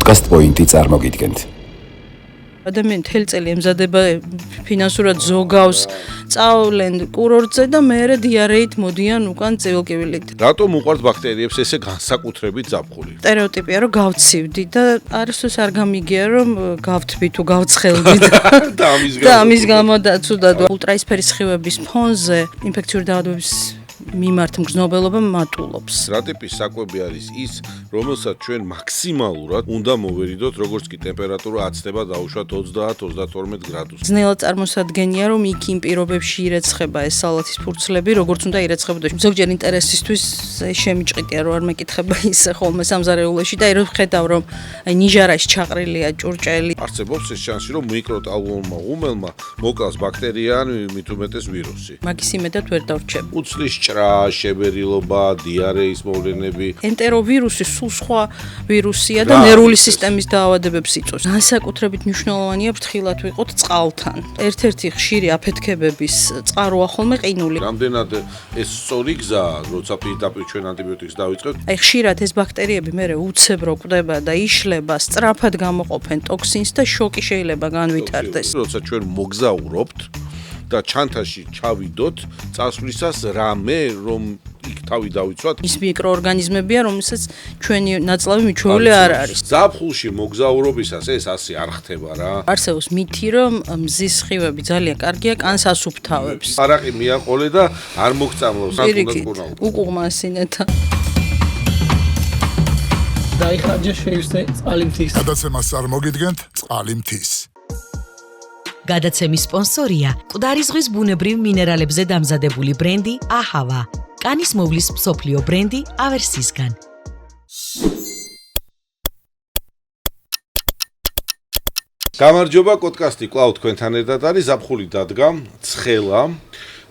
პოდკასტ პოინტი წარმოგიდგენთ. ადამიანი მთელი წელი ემზადება ფინანსურად ზოგავს, წავლენ კურორტზე და მერე დიარეით მოდიან უკან წერილკივილით. რატომ უყვართ ბაქტერიებს ესე განსაკუთრებით ზაფხული? სტერეოტიპია რომ გავცივდი და არასდროს არ გამიგია რომ გავთბი თუ გავცხელდი და ამის გამო დაცუდად ულტრაისფერი სხივების ფონზე ინფექციური დაავადებების მიმართ მგრძნობელობა მატულობს. რა ტიპის საკვები არის ის, რომელსაც ჩვენ მაქსიმალურად უნდა მოვერიდოთ, როგორც კი ტემპერატურა აცდება დაუშვათ 30-32 გრადუსს. ძნელად წარმოსადგენია რომ იქ იმ პირობებში ირეცხება ეს სალათის ფურცლები, როგორც უნდა ირეცხებოდეს. ზოგჯერ ინტერესისთვის შემიჭყიდია რომ არ მეკითხება ისე ხოლმე სამზარეულოში და რომ ხედავ რომ ნიჟარაში ჩაყრილია ჭურჭელი. არსებობს ეს შანსი რომ მიკროტალღულმა ღუმელმა მოკლას ბაქტერია ან მით უმეტეს ვირუსი. მაგის იმედად ვერ დავრჩებ. უცლის ჭრა, შებერილობა, დიარეის მოვლენები. ენტეროვირუსი სულ სხვა ვირუსია და ნერვული სისტემის დაავადებებს იწვევს. განსაკუთრებით მნიშვნელოვანია ფრთხილად ვიყოთ წყალთან. ერთ-ერთი ხშირი აფეთქებების წყაროა ხოლმე ყინული. რამდენად ეს სწორი გზაა, როცა პირდაპირ ჩვენ ანტიბიოტიკს დავიწყებთ? აი ხშირად ეს ბაქტერიები მერე უცებრო კვდება და იშლება, სწრაფად გამოყოფენ ტოქსინს და შოკი შეიძლება განვითარდეს. როცა ჩვენ მოგზაურობთ და ჩანთაში ჩავიდოთ, წასვლისას რამე რომ იქ თავი დავიცვათ. ის მიკროორგანიზმებია, რომელსაც ჩვენი ნაწლავი მიჩვეული არ არის. ზაფხულში მოგზაურობისას ეს ასე არ ხდება რა. არსებობს მითი, რომ მზის სხივები ძალიან კარგია კანს ასუფთავებს. არაყი მიაყოლე და არ მოგწამლავს საკუთარ უკუღმასინეთ. დაიხარჯა შეივსე წყალი მთის. გადაცემას წარმოგიდგენთ წყალი მთის. გადაცემის სპონსორია მკვდარი ზღვის ბუნებრივ მინერალებზე დამზადებული ბრენდი აჰავა. კანის მოვლის მსოფლიო ბრენდი ავერსისგან. გამარჯობა, პოდკასტი კлауд თქვენთან ერთად არის, ზაფხული დადგა, ცხელა.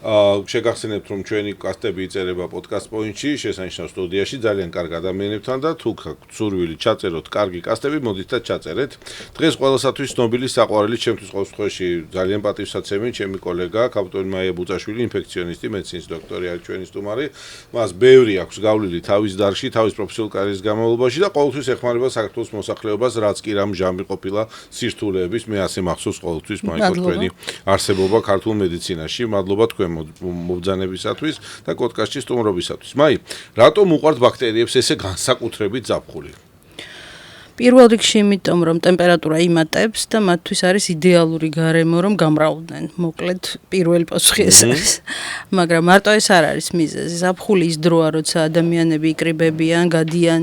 შეგახსენებთ რომ ჩვენი კასტები იწერება პოდკასტ პოინტში, შესანიშნავ სტუდიაში ძალიან კარგ ადამიანებთან და თუ გაქვთ სურვილი ჩაწეროთ კარგი კასტები, მოდით და ჩაწერეთ. დღეს ყველასათვის ცნობილი საყვარელი, ჩემთვის ყოველ შემთხვევაში ძალიან პატივსაცემი, ჩემი კოლეგა კაპიტანი მაია ბუწაშვილი, ინფექციონისტი, მედიცინის დოქტორი არის ჩვენი სტუმარი. მას ბევრი აქვს გავლილი თავის დარგში, თავის პროფესიულ კარიერის განმავლობაში და ყოველთვის ეხმარება საქართველოს მოსახლეობას, რაც კი რამ ჟამი ყოფილა სირთულეების, მე ასე მახსოვს ყოველთვის მაიკო თქვენი არსებობა ქართულ მედიცინაში. მადლობა თქვენ მობძანებისათვის და პოდკასტის სტუმრობისათვის. მაი, რატომ უყვართ ბაქტერიებს ესე განსაკუთრებით ზაფხული? პირველ რიგში იმიტომ რომ ტემპერატურა იმატებს და მათთვის არის იდეალური გარემო რომ გამრავლდნენ. მოკლედ პირველი პასუხი ეს არის. მაგრამ მარტო ეს არ არის მიზეზი. ზაფხული ის დროა, როცა ადამიანები იკრიბებიან, გადიან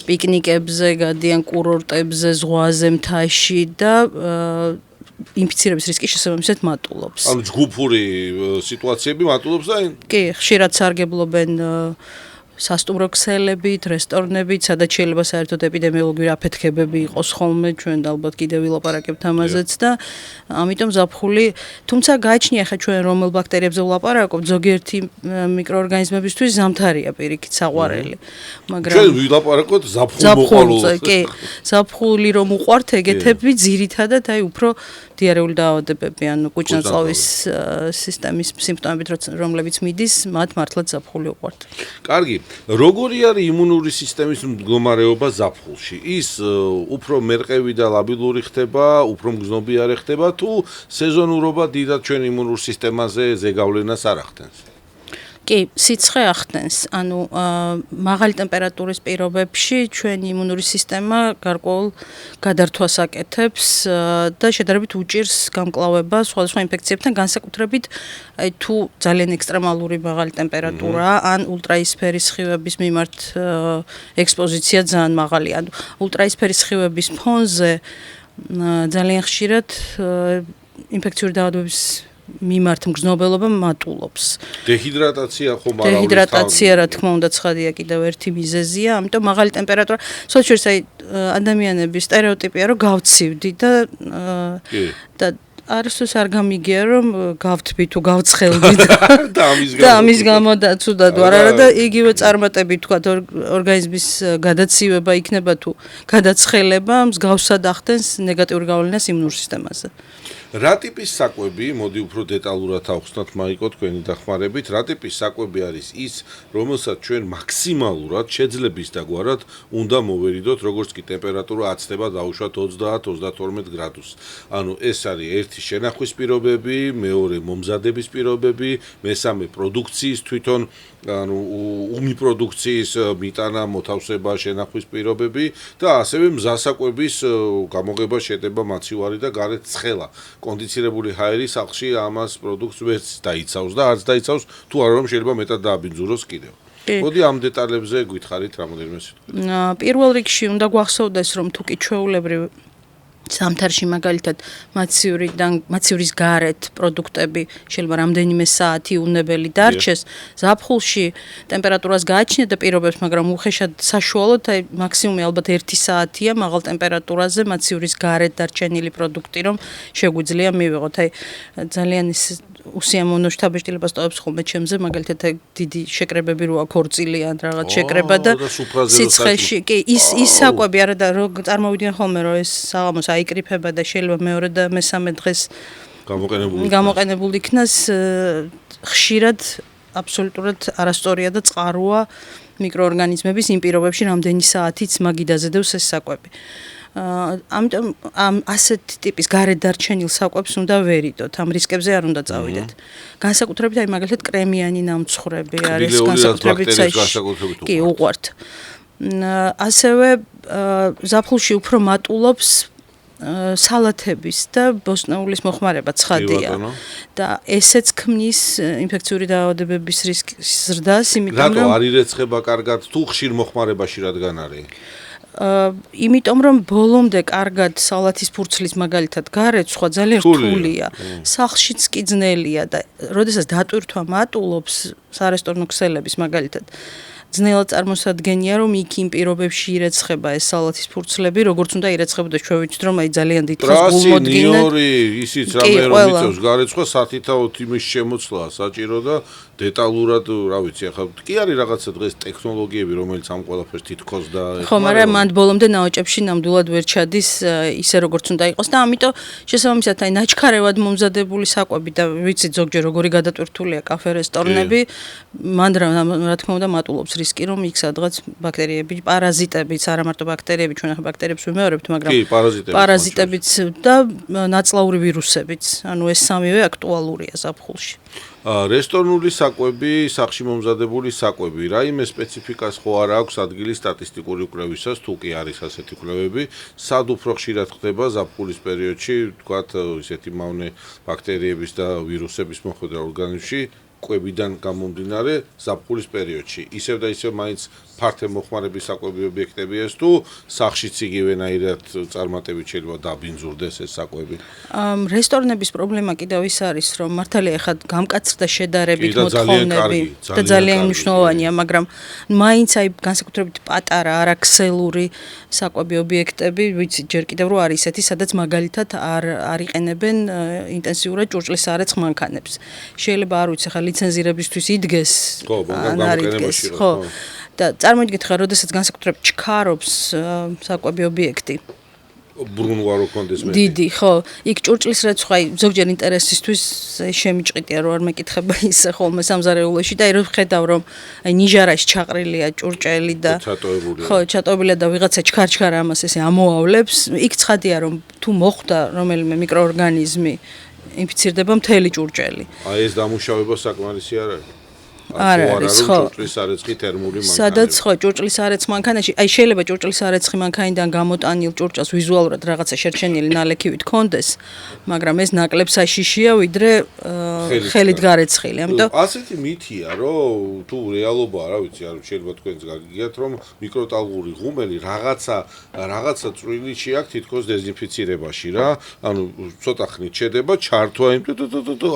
პიკნიკებზე, გადიან კურორტებზე, ზღვაზე, მთაში და ინფიცირების რისკი შესაბამისად მატულობს. ანუ ჯგუფური სიტუაციები მატულობს და კი, ხშირად სარგებლობენ სასტუმრო ქსელებით, რესტორნებით, სადაც შეიძლება საერთოდ ეპიდემიოლოგიური აფეთქებები იყოს ხოლმე, ჩვენ ალბათ კიდევ ვილაპარაკებთ ამაზეც და ამიტომ ზაფხული, თუმცა გააჩნია ხა ჩვენ რომელ ბაქტერიებზე ვლაპარაკობთ, ზოგიერთი მიკროორგანიზმებისთვის ზამთარია პირიქით საყვარელი. მაგრამ ჩვენ ვილაპარაკოთ ზაფხულზე, კი. ზაფხული რომ უყვართ ეგეთები ძირითადად აი უფრო დიარეული დაავადებები, ანუ კუჭ-ნაწლავის სისტემის სიმპტომებით, რომლებიც მიდის, მათ მართლაც ზაფხული უყვართ. კარგი, როგორი არის იმუნური სისტემის მდგომარეობა ზაფხულში? ის უფრო მერყევი და ლაბილური ხდება, უფრო მგრძნობიარე ხდება თუ სეზონურობა დიდად ჩვენ იმუნურ სისტემაზე ზეგავლენას არ ახდენს? კი, სიცხე ახდენს. ანუ მაღალი ტემპერატურის პირობებში ჩვენი იმუნური სისტემა გარკვეულ გადართვას აკეთებს და შედარებით უჭირს გამკლავებას სხვადასხვა ინფექციებთან, განსაკუთრებით აი თუ ძალიან ექსტრემალური მაღალი ტემპერატურაა ან ულტრაისფერი სხივების მიმართ ექსპოზიცია ძალიან მაღალი. ანუ ულტრაისფერი სხივების ფონზე ძალიან ხშირად ინფექციური დაავადებების მიმართ მგრძნობელობა მატულობს. დეჰიდრატაცია ხომ არ არის? დეჰიდრატაცია რა თქმა უნდა ცხადია კიდევ ერთი მიზეზია, ამიტომ მაღალი ტემპერატურა, სოციალურს აი ადამიანების სტერეოტიპია რომ გავცივდი და არასდროს არ გამიგია რომ გავთბი თუ გავცხელდი და ამის გამო დაცუდად ვარ არა და იგივე წარმატებით თქვა ორგანიზმის გადაცივება იქნება თუ გადაცხელება მსგავსად ახდენს ნეგატიურ გავლენას იმუნურ სისტემაზე. რა ტიპის საკვები, მოდი უფრო დეტალურად ავხსნათ მაიკო თქვენი დახმარებით, რა ტიპის საკვები არის ის, რომელსაც ჩვენ მაქსიმალურად შეძლების დაგვარად უნდა მოვერიდოთ, როგორც კი ტემპერატურა აცდება დაუშვათ 30-32 გრადუსს. ანუ ეს არის ერთი შენახვის პირობები, მეორე მომზადების პირობები, მესამე პროდუქციის თვითონ ანუ უმიპროდუქციის მიტანა, მოთავსება, შენახვის პირობები და ასევე მზასაკვების გამოღება შედება მაცივარი და გარეთ ცხელა. კონდიცირებული ჰაერი სახლში ამას პროდუქტს ვერც დაიცავს და არც დაიცავს თუ არა რომ შეიძლება მეტად დააბინძუროს კიდევ. მოდი ამ დეტალებზე გითხარით რამოდენიმე სიტყვით. პირველ რიგში უნდა გვახსოვდეს რომ თუ კი ჩვეულებრივ ზამთარში მაგალითად მაცივრის გარეთ პროდუქტები შეიძლება რამდენიმე საათი უნებელი დარჩეს, ზაფხულში ტემპერატურას გააჩნია და პირობებს, მაგრამ უხეშად საშუალოდ აი მაქსიმუმი ალბათ 1 საათია მაღალ ტემპერატურაზე მაცივრის გარეთ დარჩენილი პროდუქტი, რომ შეგვიძლია მივიღოთ. აი ძალიან ის უსიამოვნო შთაბეჭდილებას ტოვებს ხოლმე ჩემზე, მაგალითად აი დიდი შეკრებები რო აქვს ორწილიან რაღაც შეკრება და სიცხეში კი ის საკვები არა და წარმოვიდნენ ხოლმე რომ ეს საღამოს აიკრიფება და შეიძლება მეორე და მესამე დღეს გამოყენებული იქნას, ხშირად აბსოლუტურად არასწორია და წყაროა მიკროორგანიზმების იმ პირობებში რამდენი საათიც მაგიდაზე დევს ეს საკვები. ამიტომ ამ ასეთ ტიპის გარეთ დარჩენილ საკვებს უნდა ვერიდოთ, ამ რისკებზე არ უნდა წავიდეთ. განსაკუთრებით აი მაგალითად კრემიანი ნამცხრები არის განსაკუთრებით კი უყვართ. ასევე ზაფხულში უფრო მატულობს სალათების და ბოსტნეულის მოხმარება ცხადია და ესეც ქმნის ინფექციური დაავადებების რისკის ზრდას, იმიტომ რომ რატო არ ირეცხება კარგად თუ ხშირ მოხმარებაში რადგან არის? იმიტომ რომ ბოლომდე კარგად სალათის ფურცლის მაგალითად გარეცხვა ძალიან რთულია. სახლშიც კი ძნელია და როდესაც დატვირთვა მატულობს სარესტორნო ქსელების მაგალითად ძნელად წარმოსადგენია რომ იქ იმ პირობებში ირეცხება ეს სალათის ფურცლები, როგორც უნდა ირეცხებოდეს ჩვენ ვიცით რომ აი ძალიან დიდ ხანს გულმოდგინე ისიც რამე რომ იწევს გარეცხვა სათითაოდ იმის შემოცლაა საჭირო და დეტალურად რა ვიცი ახლა კი არის რაღაცა დღეს ტექნოლოგიები რომელიც ამ ყველაფერს თითქოს და ხო, მაგრამ მანდ ბოლომდე ნაოჭებში ნამდვილად ვერ ჩადის ისე როგორც უნდა იყოს და ამიტომ შესაბამისად აი ნაჩქარევად მომზადებული საკვები და ვიცით ზოგჯერ როგორი გადატვირთულია კაფე რესტორნები მანდ რა თქმა უნდა მატულობს რისკი რომ იქ სადღაც ბაქტერიები, პარაზიტებიც, არა მარტო ბაქტერიები, ჩვენ ახლა ბაქტერიებს ვიმეორებთ, მაგრამ პარაზიტებიც და ნაწლავური ვირუსებიც, ანუ ეს სამივე აქტუალურია ზაფხულში. რესტორნული საკვები, სახლში მომზადებული საკვები, რაიმე სპეციფიკას ხო არ აქვს ადგილის სტატისტიკური კვლევისას, თუ კი არის ასეთი კვლევები, სად უფრო ხშირად ხდება ზაფხულის პერიოდში, თქვათ, ისეთი მავნე ბაქტერიების და ვირუსების მოხვედრა ორგანიზმში, კვებიდან გამომდინარე ზაფხულის პერიოდში. ისევ და ისევ მაინც ფართე მოხმარების საკვები ობიექტები ეს თუ სახლშიც იგივენაირად წარმატებით შეიძლება დაბინძურდეს ეს საკვები. რესტორნების პრობლემა კიდევ ის არის, რომ მართალია ეხლა გამკაცრდა შედარებით მოთხოვნები და ძალიან მნიშვნელოვანია, მაგრამ მაინც აი განსაკუთრებით პატარა არაქსელური საკვები ობიექტები, ვიცით ჯერ კიდევ რო არის ესეთი, სადაც მაგალითად არ იყენებენ ინტენსიურად ჭურჭლისარეცხ მანქანებს. შეიძლება არ ვიცი, ხა ლიცენზირებისთვის იდგეს, ან არ იდგეს, ხო. და წარმოიდგინეთ ხა, როდესაც განსაკუთრებით ჩქარობს საკვები ობიექტი. ბრუნვარო კონდეს მეტი. დიდი, ხო. იქ ჭურჭლის რეცხვა ზოგჯერ ინტერესისთვის შემიჭყიდია რომ არ მეკითხება ისე ხოლმე სამზარეულოში და აი რომ ხედავ რომ აი ნიჟარაში ჩაყრილია ჭურჭელი და ხო, ჩატოვებია და ვიღაცა ჩქარ ამას ესე ამოავლებს, იქ ცხადია რომ თუ მოხვდა რომელიმე მიკროორგანიზმი ინფიცირდება მთელი ჭურჭელი. აი ეს დამუშავება საკმარისი არ არის? არ არის, ხო. ჭურჭლისარეცხი თერმული მანქანა. სადაც ხო, ჭურჭლისარეცხ მანქანაში, აი შეიძლება ჭურჭლისარეცხი მანქანიდან გამოტანილ ჭურჭელს ვიზუალურად რაღაცა შერჩენილი ნალექივით კონდეს, მაგრამ ეს ნაკლებ საშიშია, ვიდრე ხელით გარეცხილი. ამიტომ ასეთი მითია, რომ თუ რეალობაა, რა ვიცი, არ შეიძლება თქვენს გაგიგიათ, რომ მიკროტალღური ღუმელი რაღაცა წვრილში აქვს თითქოს დეზინფიცირებაში რა. ანუ ცოტა ხნით შედება, ჩართვა იმ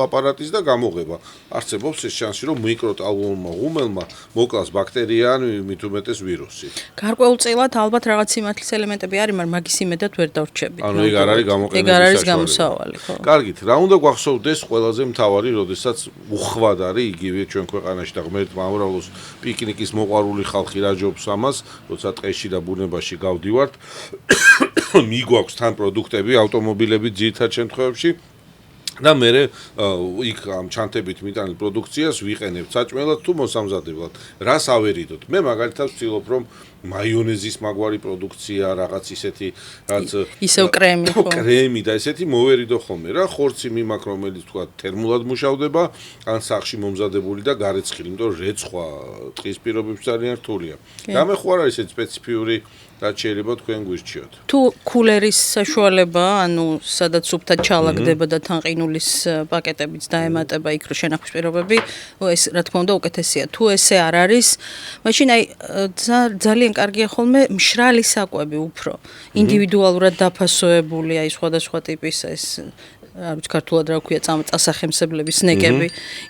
აპარატის და გამოღება. არსებობს ეს შანსი, რომ მიკროტალღურმა ღუმელმა მოკლას ბაქტერია ან მით უმეტეს ვირუსი. გარკვეულწილად ალბათ რაღაც სიმართლის ელემენტები არის, მაგრამ მაგის იმედად ვერ დავრჩებით. ანუ ეგ არ არის გამოყენების ეგ არ არის გამოსავალი, ხო. კარგით, რა უნდა გვახსოვდეს ყველაზე მთავარი, როდესაც უხვად არის იგივე ჩვენ ქვეყანაში და ღმერთ მომრავლოს პიკნიკის მოყვარული ხალხი რა ჯობს ამას, როცა ტყეში და ბუნებაში გავდივართ, მიგვაქვს თან პროდუქტები, ავტომობილები ძირითად შემთხვევებში და მე იქ ამ ჩანთებით მიტანილ პროდუქციას ვიყენებ საჭმელად თუ მოსამზადებლად. რას ავერიდოთ? მე მაგალითად ვცდილობ რომ მაიონეზის მაგვარი პროდუქცია, რაღაც ისეთი, რაც ისევ კრემი ხო. კრემი და ესეთი მოვერიდო ხოლმე რა, ხორცი მიმაქვს, რომელიც თქვა თერმულად მუშავდება, ან სახში მომზადებული და გარეცხილი, იმიტომ რომ რეცხვა ტყის პირობებში ძალიან რთულია. გამეხო არ არის ესეთი სპეციფიური რაც შეიძლება თქვენ გვირჩიოთ. თუ კულერის საშუალება, ანუ სადაც სუფთად ჩალაგდება და თან ყინულის პაკეტებიც დაემატება იქ რო შენახვის პირობები, ეს რა თქმა უნდა უკეთესია. თუ ესე არ არის, მაშინ აი ძალიან კარგია ხოლმე მშრალი საკვები უფრო ინდივიდუალურად დაფასოებული, აი სხვადასხვა ტიპის ეს არ ვიცი ქართულად რა ქვია წასახემსებლების სნეკები,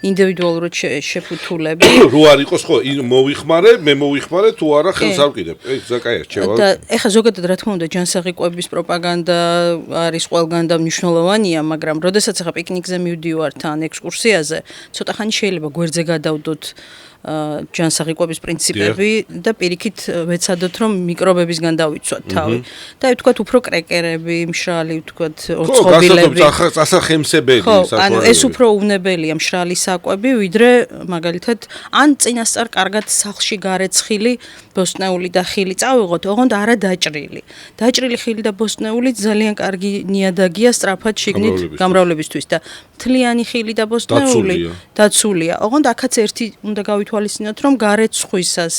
ინდივიდუალურად შეფუთულები. რო არ იყოს ხო, მოვიხმარე, მე მოვიხმარე თუ არა ხელს არ ვკიდებ. ეს კაი რჩევა. და ეხლა ზოგადად რა თქმა უნდა ჯანსაღი კვების პროპაგანდა არის ყველგან და მნიშვნელოვანია, მაგრამ როდესაც ეხლა პიკნიკზე მივდივართ ან ექსკურსიაზე, ცოტა ხანი შეიძლება გვერდზე გადავდოთ ჯანსაღი კვების პრინციპები და პირიქით ვეცადოთ რომ მიკრობებისგან დავიცვათ თავი. და აი ვთქვათ უფრო კრეკერები, მშრალი ვთქვათ ორწყობილები. წასახემსებელი საშუალება. ანუ ეს უფრო უნებელია მშრალი საკვები, ვიდრე მაგალითად ან წინასწარ კარგად სახლში გარეცხილი ბოსტნეული და ხილი წავიღოთ, ოღონდ არა დაჭრილი. დაჭრილი ხილი და ბოსტნეული ძალიან კარგი ნიადაგია სწრაფად შიგნით გამრავლებისთვის და მთლიანი ხილი და ბოსტნეული დაცულია. ოღონდ აქაც ერთი უნდა გავითვალისწინოთ, რომ გარეცხვისას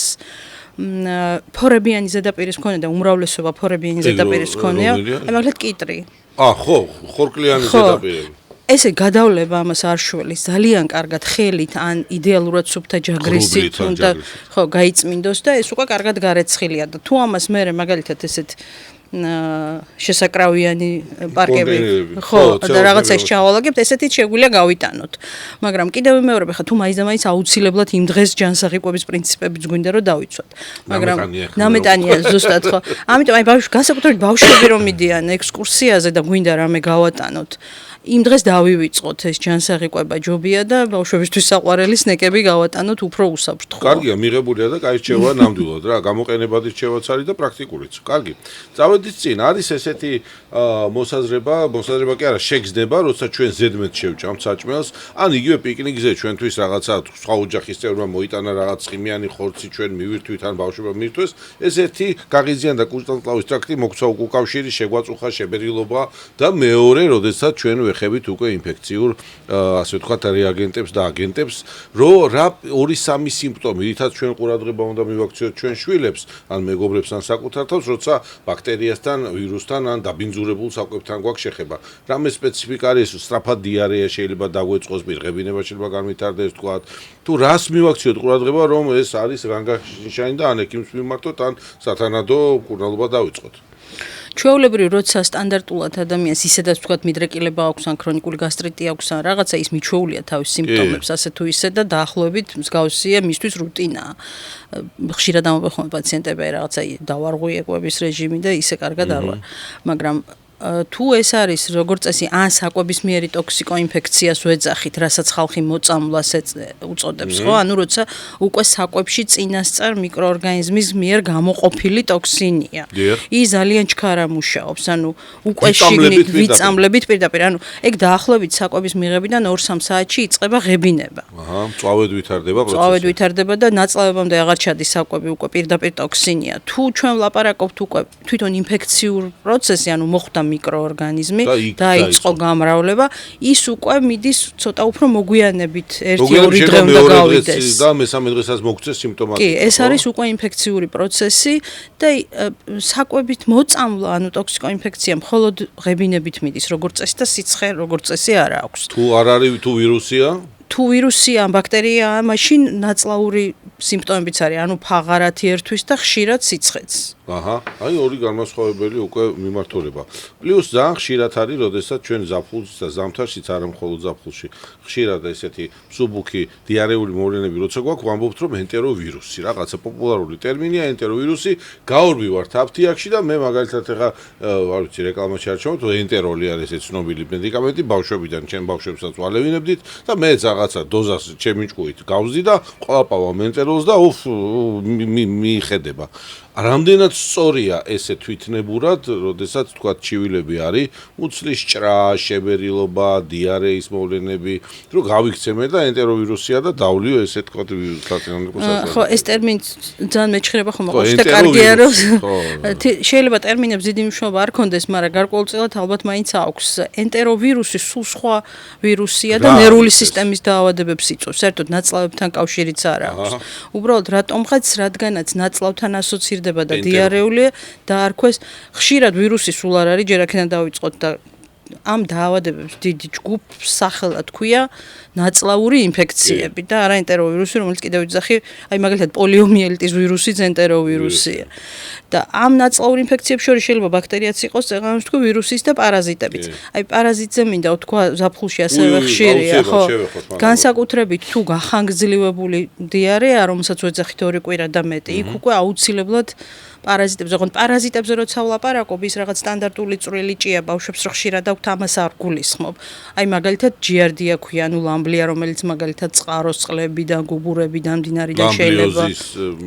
ფორებიანი ზედაპირის მქონე და უმრავლესობა ფორებიანი ზედაპირის მქონეა, აი მაგალითად კიტრი. ხო, ხორკლიანი ზედაპირები. ესე გადავლება ამას არ შველის ძალიან კარგად ხელით ან იდეალურად სუფთა ჯაგრისით უნდა ხო გაიწმინდოს და ეს უკვე კარგად გარეცხილია და თუ ამას მე მაგალითად ესეთ შესაკრავიანი პარკები ხო და რაღაცა ის ჩავალაგებთ ესეთით შეგვიძლია გავიტანოთ მაგრამ კიდევ მეორე ხა თუ მაინც აუცილებლად იმ დღეს ჯანსაღი კვების პრინციპებიც გვინდა რომ დავიცვათ მაგრამ ნამეტანია ზუსტად ხო ამიტომ აი განსაკუთრებით ბავშვები რომ მიდიან ექსკურსიაზე და გვინდა რამე გავატანოთ იმ დღეს დავივიწყოთ ეს ჯანსაღი კვება ჯობია და ბავშვებისთვის საყვარელი სნეკები გავატანოთ უფრო უსაფრთხოა. კარგია, მიღებულია და კაი რჩევა ნამდვილად რა, გამოყენებადი რჩევაც არის და პრაქტიკულიც. კარგი. წავედით წინ, არის ესეთი მოსაზრება კი არა, შეგრძნება, როცა ჩვენ ზედმეტ შევჭამთ საჭმელს, ან იგივე პიკნიკზე ჩვენთვის რაღაცა სხვა ოჯახის წევრმა მოიტანა რაღაც წვიმიანი ხორცი ჩვენ მივირთვით ან ბავშვებმა მირთვეს, ეს ერთი გაღიზიანდა კუჭტანტლავის ტრაქტი მოგცვა უკავშირი, შეგვაწუხა შებერილობა და მეორე, როდესაც ჩვენ ვეხებით უკვე ინფექციურ ასე ვთქვათ რეაგენტებს და აგენტებს, რომ რა 2-3 სიმპტომი, რითაც ჩვენ ყურადღება უნდა მივაქციოთ ჩვენ შვილებს, ან მეგობრებს, ან საკუთარ თავს, როცა ბაქტერიასთან, ვირუსთან, ან დაბინძურებულ საკვებთან გვაქვს შეხება. რამე სპეციფიკა არის, სწრაფად დიარეა შეიძლება დაგვეწყოს, პირღებინება შეიძლება განვითარდეს, ვთქვათ. თუ რას მივაქციოთ ყურადღება, რომ ეს არის რანგაშანი და ან ექიმს მიმართოთ, ან სათანადო მკურნალობა დავიწყოთ. ჩვეულებრივ როცა სტანდარტულად ადამიანს ისედაც ვთქვათ მიდრეკილება აქვს ან ქრონიკული გასტრიტი აქვს ან რაღაცა ის მიჩვეულია თავის სიმპტომებს ასე თუ ისე და დაახლოებით მსგავსია მისთვის რუტინაა. ხშირად ამბობენ პაციენტები რაღაცა დავარღვიე კვების რეჟიმი და ისე კარგად არ ვარ. მაგრამ თუ ეს არის როგორც წესი ან საკვებისმიერი ტოქსიკოინფექციას ვეძახით, რასაც ხალხი მოწამვლას უწოდებს, ხო? ანუ როცა უკვე საკვებში წინასწარ მიკროორგანიზმის მიერ გამოყოფილი ტოქსინია. ის ძალიან ჩქარა მუშაობს, ანუ უკვე შიგნით ვიწამლებით პირდაპირ, ანუ ეგ დაახლოებით საკვების მიღებიდან 2-3 საათში იწყება ღებინება. მწვავედ ვითარდება პროცესი. მწვავედ ვითარდება და ნაწლავებამდე აღარ ჩადის საკვები, უკვე პირდაპირ ტოქსინია. თუ ჩვენ ვლაპარაკობთ უკვე თვითონ ინფექციურ პროცესი, ანუ მოხდა მიკროორგანიზმი დაიწყო გამრავლება, ის უკვე მიდის ცოტა უფრო მოგვიანებით 1-2 დღე უნდა გავიდეს. და მესამე დღესაც მოგწეს სიმპტომატიკა. კი, ეს არის უკვე ინფექციური პროცესი და საკვებით მოწამვლა, ანუ ტოქსიკოინფექცია მხოლოდ ღებინებით მიდის, როგორც წესი და სიცხე როგორც წესი არ აქვს. თუ არ არის თუ ვირუსია? თუ ვირუსია ან ბაქტერიაა, მაშინ ნაწლაური სიმპტომებიც არის, ანუ ფაღარათი ერთვის და ხშირად სიცხეც. აი ორი განმასხვავებელი უკვე მიმართულება. პლუს ძალიან ხშირად არის, როდესაც ჩვენ ზაფხულს და ზამთარშიც არა მხოლოდ ზაფხულში, ხშირად ესეთი მსუბუქი დიარეული მოვლენები როცა გვაქვს, ვამბობთ რომ ენტეროვირუსი, რაღაცა პოპულარული ტერმინია ენტეროვირუსი, გაურბივართ აფთიაქში და მე მაგალითად ეხა არ ვიცი რეკლამაში არ ჩავთ, ენტეროლი არის ეს ცნობილი მედიკამენტი, ბავშვებიდან ჩემ ბავშვებსაც ვალევინებდით და მე რაღაცა დოზას ჩემი ჭკუით გავზდი და ყლაპავა ენტეროლს და მიხედება. რამდენად სწორია ესე თვითნებურად, როდესაც თქვა ჩივილები არის, მუცლის ჭრა, შებერილობა, დიარეის მოვლენები, რომ გავიქცემე და ენტეროვირუსია და დავლიო ესე თქვა საწინააღმდეგო. ხო, ეს ტერმინი ძალიან მეჩხერება ხომ ყავს და კარგია რომ შეიძლება ტერმინებს დიდი მნიშვნელობა არ ქონდეს, მაგრამ გარკვეულწილად ალბათ მაინც აქვს. ენტეროვირუსი სულ სხვა ვირუსია და ნერვული სისტემის დაავადებებს იწვევს. საერთოდ ნაწლავებთან კავშირიც არ აქვს. უბრალოდ რატომღაც, რადგანაც ნაწლავთან ასოცირდება და დიარეულია დაარქვეს, ხშირად ვირუსი სულ არ არის, ჯერ აქედან დავიწყოთ და ამ დაავადებებს დიდი ჯგუფს სახელად ქვია ნაწლავური ინფექციები და არა ენტეროვირუსი, რომელიც კიდევ იძახი, აი მაგალითად პოლიომიელიტის ვირუსიც ენტეროვირუსია. და ამ ნაწლავურ ინფექციებს შორის შეიძლება ბაქტერიაც იყოს, წეღანს თქვი ვირუსის და პარაზიტებიც. აი პარაზიტზე მინდა ვთქვა, ზაფხულში ასევე ხშირია, ხო? განსაკუთრებით თუ გახანგრძლივებული დიარეა, რომელსაც ვეძახით 2 კვირა და მეტი, იქ უკვე აუცილებლად პარაზიტებზე, ოღონდ პარაზიტებზე როცა ვლაპარაკობ, ის რაღაც სტანდარტული წვრილი ჭია ბავშვებს რო ხშირად აქვთ, ამას არ გულისხმობ. აი მაგალითად ჯიარდია ქვია, ანუ ლამბლია, რომელიც მაგალითად წყაროს წყლებიდან, გუბურებიდან, მდინარიდან შეიძლება.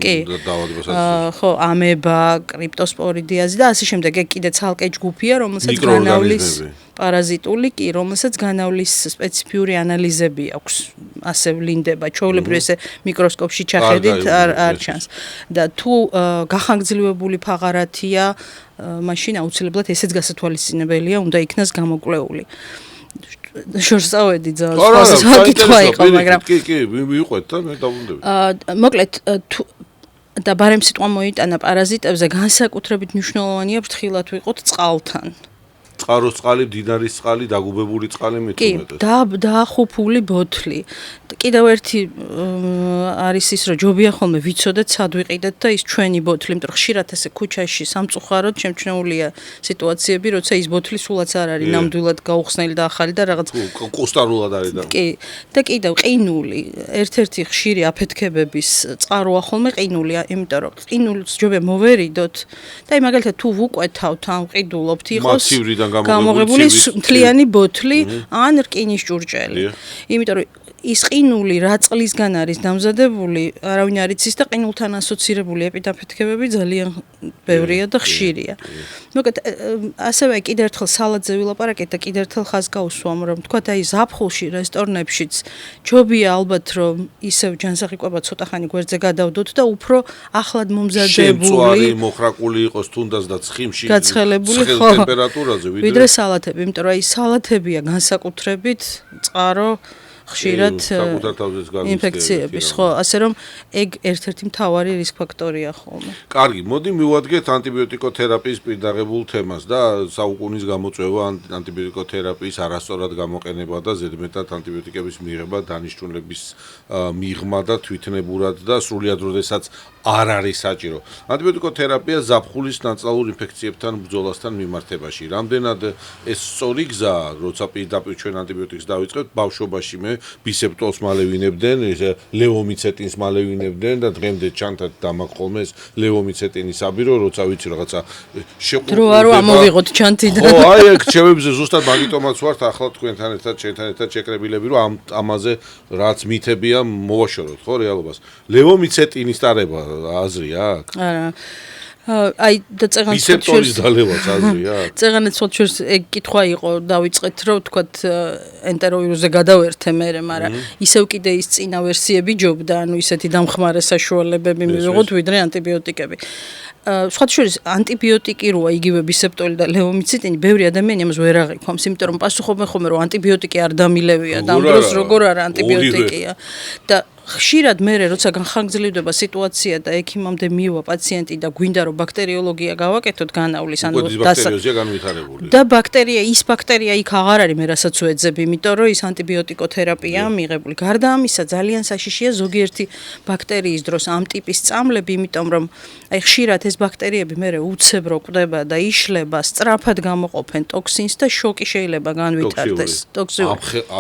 კი. ხო, ამება, კრიპტოსპორიდიაზი და ასე შემდეგ. ეგ კიდე ცალკე ჯგუფია, რომელსაც განავლის პარაზიტული კი, რომელსაც განავლის სპეციფიური ანალიზები აქვს. ასე ვლინდება, ჩვეულებრივ ესე მიკროსკოპში ჩახედით არ ჩანს. და თუ გახანგრძლივებული ფაღარათია, მაშინ აუცილებლად ესეც გასათვალისწინებელია, უნდა იქნას გამოკვლეული. შორსავედი ძალიან სხვა კითხვა იყო, მაგრამ კი, მივიყვეთ და მე დავუნდები. მოკლედ თუ და ბარემ სიტყვა მოიტანა პარაზიტებზე, განსაკუთრებით მნიშვნელოვანია ფრთხილად ვიყოთ წყალთან. წყაროს წყალი, მდინარის წყალი, დაგუბებული წყალი მეტუმეტეს. კი, დაახუფული ბოთლი. კიდევ ერთი არის ის, რომ ჯობია ხოლმე ვიცოდეთ, სად ვიყიდეთ და ის ჩვენი ბოთლი, იმიტომ რომ ხშირად ესე ქუჩაში სამწუხაროდ შემჩნეულია სიტუაციები, როცა ის ბოთლი სულაც არ არის ნამდვილად გაუხსნელი და ახალი და რაღაც კუსტარულად არის და. კი, და კიდევ ყინული, ერთ-ერთი ხშირი აფეთქებების წყაროა ხოლმე ყინულია, იმიტომ რომ ყინულს ჯობია მოვერიდოთ და აი მაგალითად თუ ვუკვეთავთ ან ვყიდულობთ, იყოს გამოღებული მთლიანი ბოთლი ან რკინის ჭურჭელი. იმიტომ რომ ის ყინული რა წყლისგან არის დამზადებული, არავინ არ იცის და ყინულთან ასოცირებული ეპიდაფეთქებები ძალიან ბევრია და ხშირია. მოკლედ ასევე კიდევ ერთხელ სალადზე ვილაპარაკეთ და კიდევ ერთხელ ხაზს გავუსვამ, რომ თქვათ აი ზაფხულში რესტორნებშიც ჯობია ალბათ რომ ისევ ჯანსაღი კვება ცოტა ხანი გვერდზე გადავდოთ და უფრო ახლად მომზადებული შემწვარი მოხრაკული იყოს თუნდაც და ცხიმში გაცხელებული ტემპერატურაზე ვიდრე სალათები, იმიტომ რომ აი სალათებია განსაკუთრებით წყარო ხშირად ინფექციების, ხო, ასე რომ ეგ ერთ-ერთი მთავარი რისკ ფაქტორია ხოლმე. კარგი, მოდი მივადგეთ ანტიბიოტიკოთერაპიის პირდაღებულ თემას და საუკუნის გამოწვევა ანტიბიოტიკოთერაპიის არასწორად გამოყენება და ზედმეტად ანტიბიოტიკების მიღება დანიშნულების მიღმა და თვითნებურად და სრულად როდესაც არ არის საჭირო. ანტიბიოტიკოთერაპია ზაფხულის ნაწლავურ ინფექციებთან ბრძოლასთან მიმართებაში. რამდენად ეს სწორი გზაა, როცა პირდაპირ ჩვენ ანტიბიოტიკს დავიწყებთ, ბავშვობაში მე ბისეპტოლს მალე ვინებდნენ, ლევომიცეტინს მალე ვინებდნენ და დღემდე ჩანთად დამაგხოლმე ეს ლევომიცეტინის აბირო, როცა ვიცი რაღაცა შეყურებები. დრო არ ამოვიღოთ ჩანთიდან. ხო, აი ეგ ჩემებზე ზუსტად მაგიტომაც ვართ ახლა თქვენთან ერთად, შენთან ერთად შეკრებილები, რომ ამაზე რაც მითებია მოვაშოროთ, ხო, რეალობას. ლევომიცეტინის ტარება აზრი აქვს? არა. აი და წეღანს ბისეპტოლის დალევაც აზრია? წეღანაც ხოლმე ეგ კითხვა იყო, დავიწყეთ რომ თქვათ ენტეროვირუსზე გადავერთე მე, მაგრამ ისევ კიდე ის წინა ვერსიები ჯობდა, ანუ ისეთი დამხმარე საშუალებები მივიღოთ ვიდრე ანტიბიოტიკები. სხვა შორის ანტიბიოტიკი როა იგივე ბისეპტოლი და ლევომიცეტინი, ბევრი ადამიანი ამას ვერ აღიქვამს, იმიტომ რომ პასუხობენ ხოლმე რომ ანტიბიოტიკი არ დამილევია და ამ დროს როგორ არა ანტიბიოტიკია და ხშირად მე როცა განხანგრძლივდება სიტუაცია და ექიმამდე მივა პაციენტი და გვინდა რომ ბაქტერიოლოგია გავაკეთოთ განავლის ანუ და ბაქტერია ის ბაქტერია იქ აღარ არის მე რასაც ვეძებ, იმიტომ რომ ის ანტიბიოტიკოთერაპია მიღებული. გარდა ამისა ძალიან საშიშია ზოგიერთი ბაქტერიის დროს ამ ტიპის წამლები, იმიტომ რომ აი ხშირად ეს ბაქტერიები მე უცებრო კვდება და იშლება, სწრაფად გამოყოფენ ტოქსინს და შოკი შეიძლება განვითარდეს.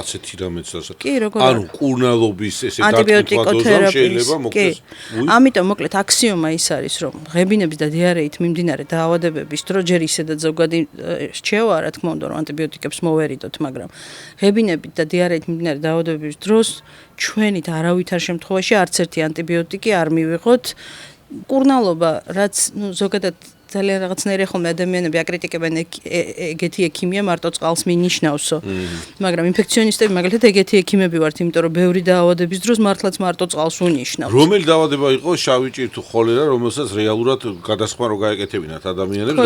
ასეთი რამეც ასე. ანუ კურნალობის ესე ანტიბიოტიკოთერაპიის. ამიტომ მოკლედ აქსიომა ის არის, რომ ღებინების და დიარეით მიმდინარე დაავადებების დრო ჯერ ისედაც ზოგადი რჩევა, რა თქმა უნდა, რომ ანტიბიოტიკებს მოვერიდოთ, მაგრამ ღებინებით და დიარეით მიმდინარე დაავადებების დროს ჩვენით არავითარ შემთხვევაში არც ერთი ანტიბიოტიკი არ მივიღოთ კურნალობა, რაც ზოგადად ძალიან რაღაცნაირი ხოლმე ადამიანები აკრიტიკებენ ეგეთი ექიმია მარტო წყალს მინიშნავსო. მაგრამ ინფექციონისტები მაგალითად ეგეთი ექიმები ვართ, იმიტომ რომ ბევრი დაავადების დროს მართლაც მარტო წყალს უნიშნავთ. რომელი დაავადება იყო შავი ჭირი თუ ხოლერა, რომელსაც რეალურად გადასხმა რო გაეკეთებინათ ადამიანებს,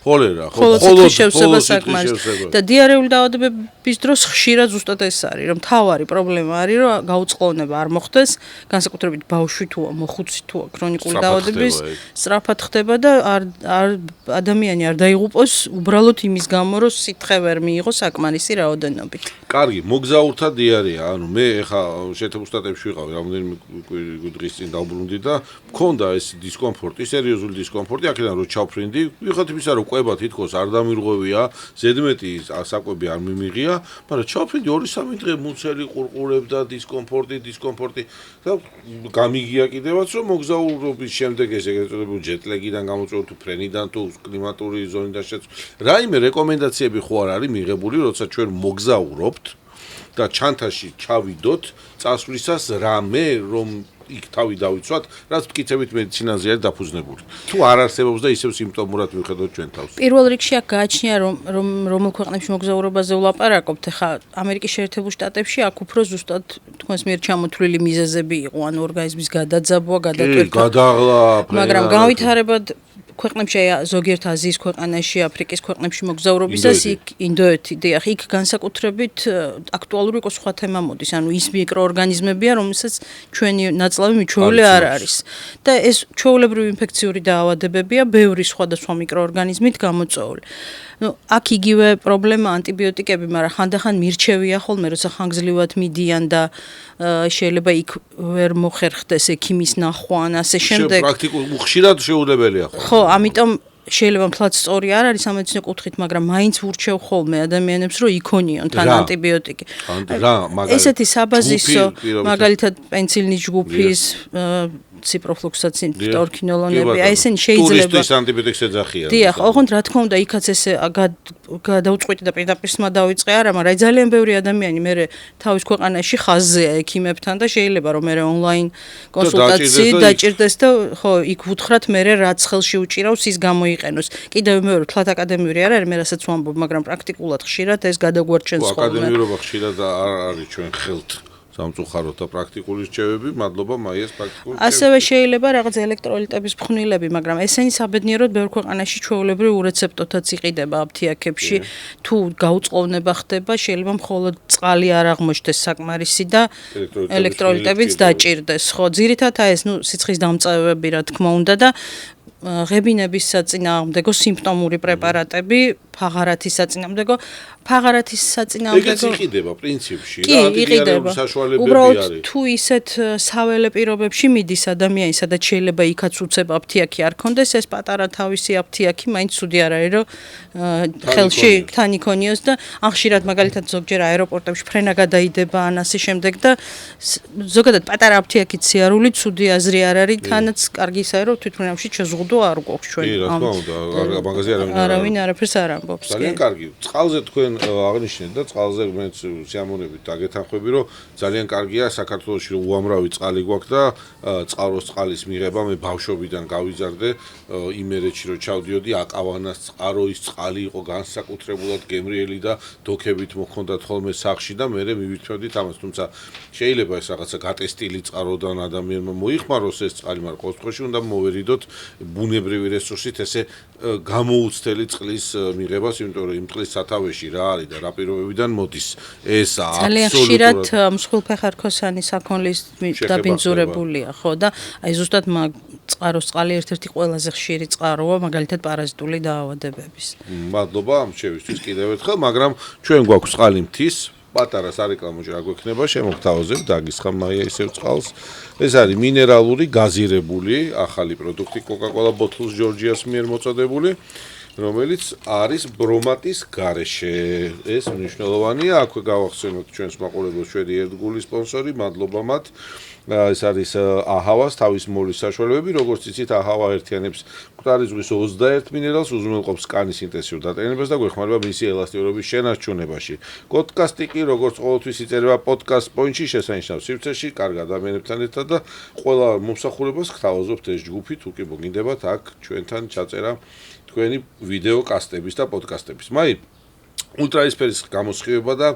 ხოლერა, ხოლო შევსება საკმარისად. და დიარეული დაავადებების დროს ხშირად ზუსტად ეს არის, რომ თავარი პრობლემა არის, რომ გაუწყლოვნება არ მოხდეს, განსაკუთრებით ბავშვი თუა, მოხუცი თუა, ქრონიკული დაავადების სწრაფად ხდება და ადამიანი არ დაიღუპოს უბრალოდ იმის გამო, რომ სითხე ვერ მიიღო საკმარისი რაოდენობით. კარგი, მოგზაურთა დიარეა, ანუ მე ეხა შეერთებულ შტატებში ვიყავი, რამოდენიმე დღის წინ დავბრუნდი და მქონდა ეს დისკომფორტი, სერიოზული დისკომფორტი, აქედან რო ჩავფრინდი, ვიღოთ იმისა, რომ ყვება თითქოს არ დამირღვევია, ზედმეტი საკვები არ მიმიღია, მაგრამ ჩავფრინდი 2-3 დღე მუცელი ყურყურებდა, დისკომფორტი და გამიგია კიდევაც, რომ მოგზაურობის შემდეგ ეს ეგრეთ წოდებული ჯეტლეგიდან გამოწვეულ თუ ფრენიდან თუ კლიმატური ზონიდან რაიმე რეკომენდაციები ხო არ არის მიღებული, როცა ჩვენ მოგზაურობთ და ჩანთაში ჩავიდოთ წასვლისას რამე რომ იქ თავი დავიცვათ, რაც მტკიცებით მედიცინაზე არის დაფუძნებული. თუ არ არსებობს და ისევ სიმპტომურად მივხედოთ ჩვენ თავს. პირველ რიგში აქ გააჩნია რომ რომელ ქვეყნებში მოგზაურობაზე ვლაპარაკობთ, ხა ამერიკის შეერთებულ შტატებში აქ უფრო ზუსტად თქვენს მიერ ჩამოთვლილი მიზეზები იყო, ანუ ორგანიზმის გადაძაბვა, გადატვირთვა. გადაღლა, მაგრამ განვითარებად ქვეყნებში ზოგიერთ აზიის ქვეყანაში, აფრიკის ქვეყნებში მოგზაურობისას იქ ინდოეთი, დიახ, იქ განსაკუთრებით აქტუალური იყო სხვა თემა მოდის, ანუ ის მიკროორგანიზმებია, რომელსაც ჩვენი ნაწლავი მიჩვეული არ არის. და ეს ჩვეულებრივი ინფექციური დაავადებებია, ბევრი სხვადასხვა მიკროორგანიზმით გამოწვეული. აქ იგივე პრობლემა ანტიბიოტიკები, მაგრამ ხანდახან მირჩევია ხოლმე, როცა ხანგრძლივად მიდიან და შეიძლება იქ ვერ მოხერხდეს ექიმის ნახვა ან ასე შემდეგ. პრაქტიკულად ხშირად შეუძლებელია ხო? ხო, ამიტომ შეიძლება მთლად სწორი არ არის სამედიცინო კუთხით, მაგრამ მაინც ვურჩევ ხოლმე ადამიანებს, რომ იქონიონ თან ანტიბიოტიკი. ესეთი საბაზისო, მაგალითად პენცილინის ჯგუფის, ციპროფლუქსაცინ, ორქინოლონები, აი ესენი შეიძლება ტურისტის ანტიბიოტიკს ეძახიან. დიახ, ოღონდ რა თქმა უნდა, იქაც ესე გადაუწყვიტი და პირდაპირ სმა დავიწყე არა, მაგრამ ძალიან ბევრი ადამიანი მე თავის ქვეყანაში ხაზზეა ექიმებთან და შეიძლება რომ მე ონლაინ კონსულტაციით დაჭირდეს და ხო, იქ ვუთხრათ მე რაც ხელში უჭირავს ის გამოიყენოს. კიდევ მეორე თლათ აკადემიური არ არის, მე რასაც ვამბობ, მაგრამ პრაქტიკულად ხშირად ეს გადაგვარჩენს ხოლმე. აკადემიურობა ხშირად არ არის ჩვენ ხელთ. სამწუხაროდ და პრაქტიკული რჩევები, მადლობა მაიას პრაქტიკული რჩევები. ასევე შეიძლება რაღაც ელექტროლიტების ფხვნილები, მაგრამ ესენი საბედნიეროდ ბევრ ქვეყანაში ჩვეულებრივ ურეცეპტოთაც იყიდება აფთიაქებში. თუ გაუწყლოვნება ხდება, შეიძლება მხოლოდ წყალი არ აღმოჩნდეს საკმარისი და ელექტროლიტებიც დაჭირდეს. ხო, ძირითადად ეს სიცხის დამწევები რა თქმა უნდა და ღებინების საწინააღმდეგო სიმპტომური პრეპარატები, ფაღარათის საწინააღმდეგო, ეგეც იყიდება პრინციპში და ანტიბიოტიკების საშუალებები უბრალოდ არის. თუ ისეთ საველე პირობებში მიდის ადამიანი, სადაც შეიძლება იქაც უცებ აფთიაქი არ კონდეს, ეს პატარა თავისი აფთიაქი მაინც ცუდი არ არის, რომ ხელში თან იქონიოს და ხშირად მაგალითად ზოგჯერ აეროპორტებში ფრენა გადაიდება ან ასე შემდეგ და ზოგადად პატარა აფთიაქით სიარული ცუდი აზრი არ არის, თანაც კარგი ისაა, რომ თვითმფრინავში შეზღუდვა არ გვაქვს ჩვენ. კი, რა თქმა უნდა, მაგაზე არავინ არაფერს არ ამბობს. ძალიან კარგი. წყალზე თქვენ აღნიშნეთ და წყალზე მეც სიამოვნებით დაგეთანხმები, რომ ძალიან კარგია საქართველოში რომ უამრავი წყალი გვაქვს და წყაროს წყალის მიღება მე ბავშვობიდან გავიზარდე იმერეთში რომ ჩავდიოდი აკავანას წყაროის წყალი იყო განსაკუთრებულად გემრიელი და დოქებით მოხონდათ ხოლმე სახში და მე მივითმევდით ამას, თუმცა შეიძლება ეს რაღაცა გატესტილი წყაროდან ადამიანმა მოიხმაროს ეს წყალი, მაგრამ ყოველ შემთხვევაში უნდა მოვერიდოთ ბუნებრივი რესურსით ესე გამოუცდელი წყლის მიღებას, იმიტომ რომ იმ წყლის სათავეში რა არის და რა პირობებიდან მოდის. ეს ძალიან ხშირად მსხვილფეხარქოსანი საქონლის დაბინძურებულია, ხო და აი ზუსტად წყაროს წყალი ერთ-ერთი ყველაზე ხშირი წყაროა, მაგალითად პარაზიტული დაავადებების. მადლობა ამ შევისთვის კიდევ ერთხელ, მაგრამ ჩვენ გვაქვს წყალი მთის პატარა სარეკლამო რა გვექნება, შემოგთავაზებ, დაგისხამ მაია ისევ წყალს. ეს არის მინერალური გაზირებული ახალი პროდუქტი Coca-Cola Bottles Georgia's მიერ მოწოდებული, რომელიც არის ბრომატის გარეშე. ეს მნიშვნელოვანია, აქვე გავახსენოთ ჩვენს მაყურებელს შვედი ერთგული სპონსორი, მადლობა მათ. ეს არის აჰავას თავის მოვლის საშუალებები, როგორც იცით, აჰავა ერთიანებს მკვდარი ზღვის 21 მინერალს, უზრუნველყოფს კანის ინტენსიურ დატენებას და გვეხმარება მისი ელასტიურობის შენარჩუნებაში. პოდკასტი კი როგორც ყოველთვის იწერება პოდკასტ პოინტში შესანიშნავ სივრცეში, კარგ ადამიანებთან ერთად და ყველა მომსახურებას გთავაზობთ ეს ჯგუფი, თუ კი მოგინდებათ აქ ჩვენთან ჩაწერა თქვენი ვიდეო კასტების და პოდკასტების. მაი ультраისფერის გამოსხივება და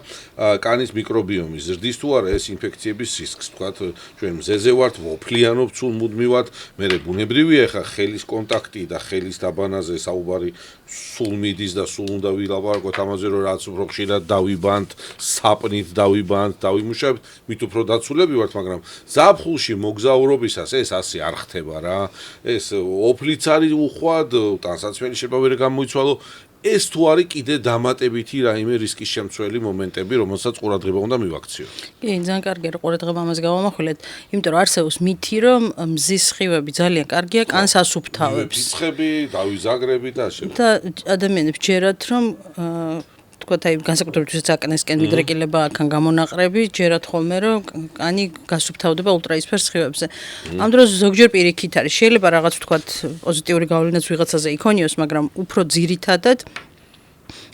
კანის მიკრობიომის ზრდის თუ არა ეს ინფექციების რისკს, თქვათ, ჩვენ მზეზე ვართ, ვოფლიანობ სულ მუდმივად, მერე ბუნებრივია ხა ხელის კონტაქტი და ხელის დაბანაზე საუბარი სულ მიდის და სულ უნდა ვილაპარაკოთ ამაზე, რომ რაც უფრო ხშირად დავიბანთ, საპნით დავიბანთ, დავიმუშავებთ, მით უფრო დაცულები ვართ, მაგრამ ზაფხულში მოგზაურობისას ეს ასე არ ხდება რა. ეს ოფლიც არის უხვად, ტანსაცმელი შეიძლება ვერ გამოიცვალო. ეს თუ არის კიდე დამატებითი რაიმე რისკის შემცველი მომენტები, რომელსაც ყურადღება უნდა მივაქციოთ. კი, ძალიან კარგია რომ ყურადღება ამას გავამახვილეთ, იმიტომ რომ არსებობს მითი, რომ მზის სხივები ძალიან კარგია კანს ასუფთავებს. მიწხები, დავიზაგრები და ასე. და ადამიანებს ჯერათ რომ თქვათ აი განსაკუთრებით აკნესკენ მიდრეკილება აქან გამონაყრები, ჯერათ ხოლმე რომ კანი გასუფთავდება ультраისფერ სხივებზე. ამ დროს ზოგჯერ პირიქით არის. შეიძლება რაღაც თქვათ პოზიტიური გავლენაც ვიღაცაზე იქონიოს, მაგრამ უფრო ძირითადად